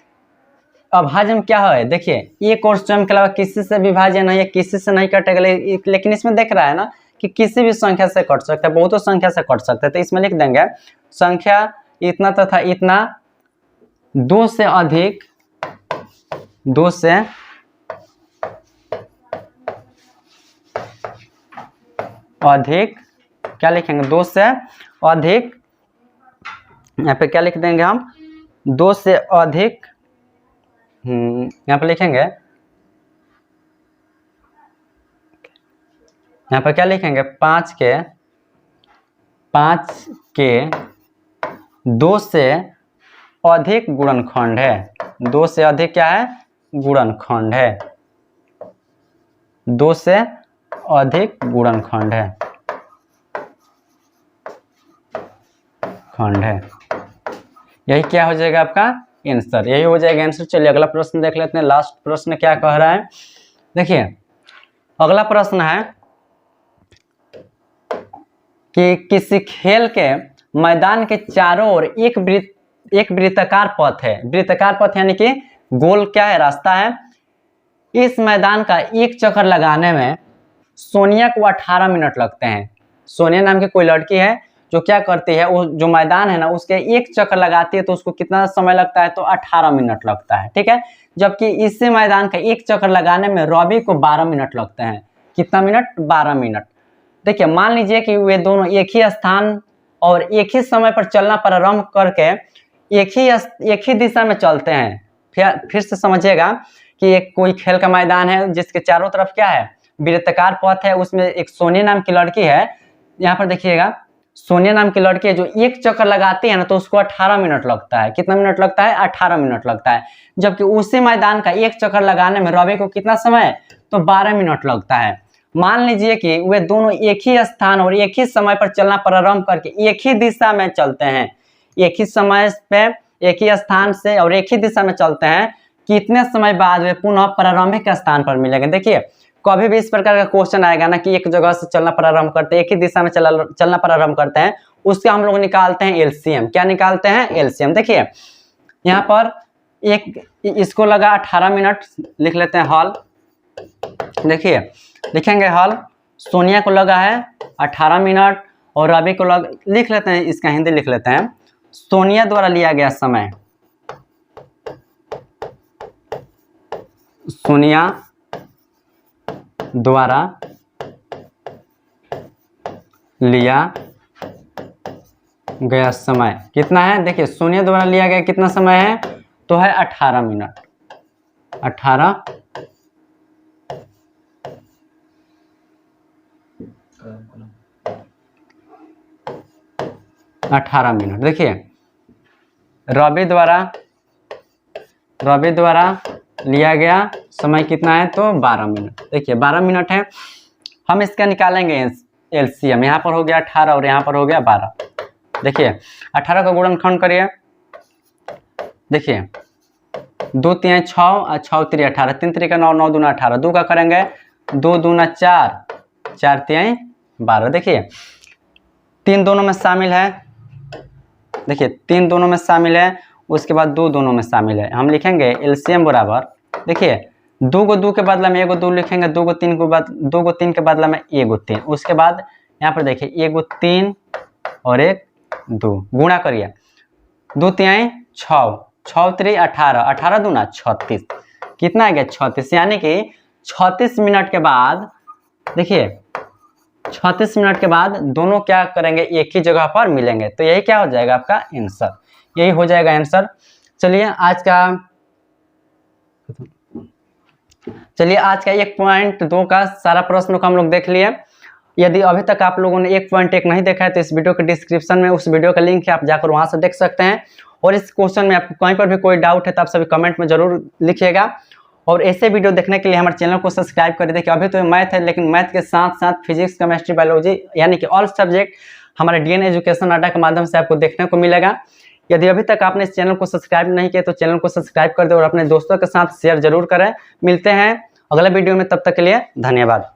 अभाज्य में क्या है? देखिए 1 और स्वयं के अलावा किसी से विभाज्य नहीं है, किसी से नहीं कटेगा। लेकिन इसमें देख रहा है ना कि किसी भी संख्या से कट सकता है, बहुतों संख्या से कट सकता है। तो इसमें लिख देंगे संख्या इतना तथा इतना 2 से अधिक, 2 से अधिक, क्या लिखेंगे? 2 से अधिक, यहाँ पे क्या लिख देंगे हम? 2 से अधिक, यहाँ पे लिखेंगे, यहाँ पर क्या लिखेंगे? 5 के 2 से अधिक गुणनखंड है। 2 से अधिक क्या है? गुणनखंड है। 2 से अधिक गुणनखंड है, यही क्या हो जाएगा आपका आंसर? यही हो जाएगा आंसर। चलिए अगला प्रश्न देख लेते हैं। लास्ट प्रश्न क्या कह रहा है? देखिए अगला प्रश्न है कि किसी खेल के मैदान के चारों ओर एक वृत्ताकार पथ है। वृत्ताकार पथ यानी कि गोल क्या है? रास्ता है। इस मैदान का एक चक्कर लगाने में सोनिया को 18 मिनट लगते हैं। सोनिया नाम की कोई लड़की है जो क्या करती है, वो जो मैदान है ना उसके एक चक्कर लगाती है तो उसको कितना समय लगता है? तो 18 मिनट लगता है, ठीक है। जबकि इसी मैदान का एक चक्कर लगाने में रवि को 12 मिनट लगते हैं। कितना मिनट? 12 मिनट। देखिए मान लीजिए कि वे दोनों एक ही स्थान और एक ही समय पर चलना प्रारंभ करके एक ही दिशा में चलते हैं। फिर से समझिएगा कि एक कोई खेल का मैदान है जिसके चारों तरफ क्या है? वृत्ताकार पथ है। उसमें एक सोनिया नाम की लड़की है। यहाँ पर देखिएगा सोनिया नाम की लड़की है जो एक चक्कर लगाती है ना तो उसको 18 मिनट लगता है। कितना मिनट लगता है? 18 मिनट लगता है। जबकि उसी मैदान का एक चक्कर लगाने में रवि को कितना समय? तो 12 मिनट लगता है। मान लीजिए कि वे दोनों एक ही स्थान और एक ही समय पर चलना प्रारंभ करके एक ही दिशा में चलते हैं। एक ही समय पे एक ही स्थान से और एक ही दिशा में चलते हैं। कितने समय बाद वे पुनः प्रारंभिक स्थान पर मिलेंगे? देखिए कभी भी इस प्रकार का क्वेश्चन आएगा ना कि एक जगह से चलना प्रारंभ करते हैं, एक ही दिशा में चलना प्रारंभ करते हैं, उसका हम लोग निकालते हैं एलसीएम। क्या निकालते हैं? एलसीएम। देखिए यहाँ पर इसको लगा 18 मिनट, लिख लेते हैं हॉल। देखिए लिखेंगे हॉल, सोनिया को लगा है 18 मिनट और रवि को लिख लेते हैं, इसका हिंदी लिख लेते हैं। सोनिया द्वारा लिया गया समय, सोनिया द्वारा लिया गया समय कितना है? देखिए सोनिया द्वारा लिया गया कितना समय है? तो है 18 मिनट। 18 मिनट। देखिए रवि द्वारा लिया गया समय कितना है? तो 12 मिनट। देखिए 12 मिनट है। हम इसका निकालेंगे एलसीएम। यहाँ पर हो गया 18 और यहाँ पर हो गया 12। देखिए 18 का गुणनखंड करिए। देखिए 2 3 6 और 6 3 18, 3 3 का 9, 9 दूना 18, 2 का करेंगे 2 दूना 4, 4 3 12। देखिए 3 दोनों में शामिल है। देखिए 3 दोनों में शामिल है, उसके बाद 2 दोनों में शामिल है। हम लिखेंगे एलसीएम बराबर, देखिए 2 को 2 के बदला में 1 को 2 लिखेंगे, 2 को 3 के बदला में 1 को 3। उसके बाद यहाँ पर देखिए 1 को 3 और 1 2 गुणा करिए। 2 3 6, 6 3 18, 18 दूना 36। कितना आ गया? 36। यानी कि 36 मिनट के बाद देखिए 36 मिनट के बाद दोनों क्या करेंगे, एक ही जगह पर मिलेंगे। तो यही क्या हो जाएगा आपका आंसर, यही हो जाएगा आंसर। चलिए आज का 1.2 का सारा प्रश्न को हम लोग देख लिए। यदि अभी तक आप लोगों ने 1.1 नहीं देखा है तो इस वीडियो के डिस्क्रिप्शन में उस वीडियो का लिंक है, आप जाकर वहां से देख सकते हैं। और इस क्वेश्चन में आपको कहीं पर भी कोई डाउट है तो आप सभी कमेंट में जरूर लिखिएगा। और ऐसे वीडियो देखने के लिए हमारे चैनल को सब्सक्राइब कर देखिए। अभी तो मैथ है, लेकिन मैथ के साथ साथ फिजिक्स, केमिस्ट्री, बायोलॉजी यानी कि ऑल सब्जेक्ट हमारे DN एजुकेशन अड्डा के माध्यम से आपको देखने को मिलेगा। यदि अभी तक आपने इस चैनल को सब्सक्राइब नहीं किया तो चैनल को सब्सक्राइब कर दे और अपने दोस्तों के साथ शेयर जरूर करें। मिलते हैं अगले वीडियो में, तब तक के लिए धन्यवाद।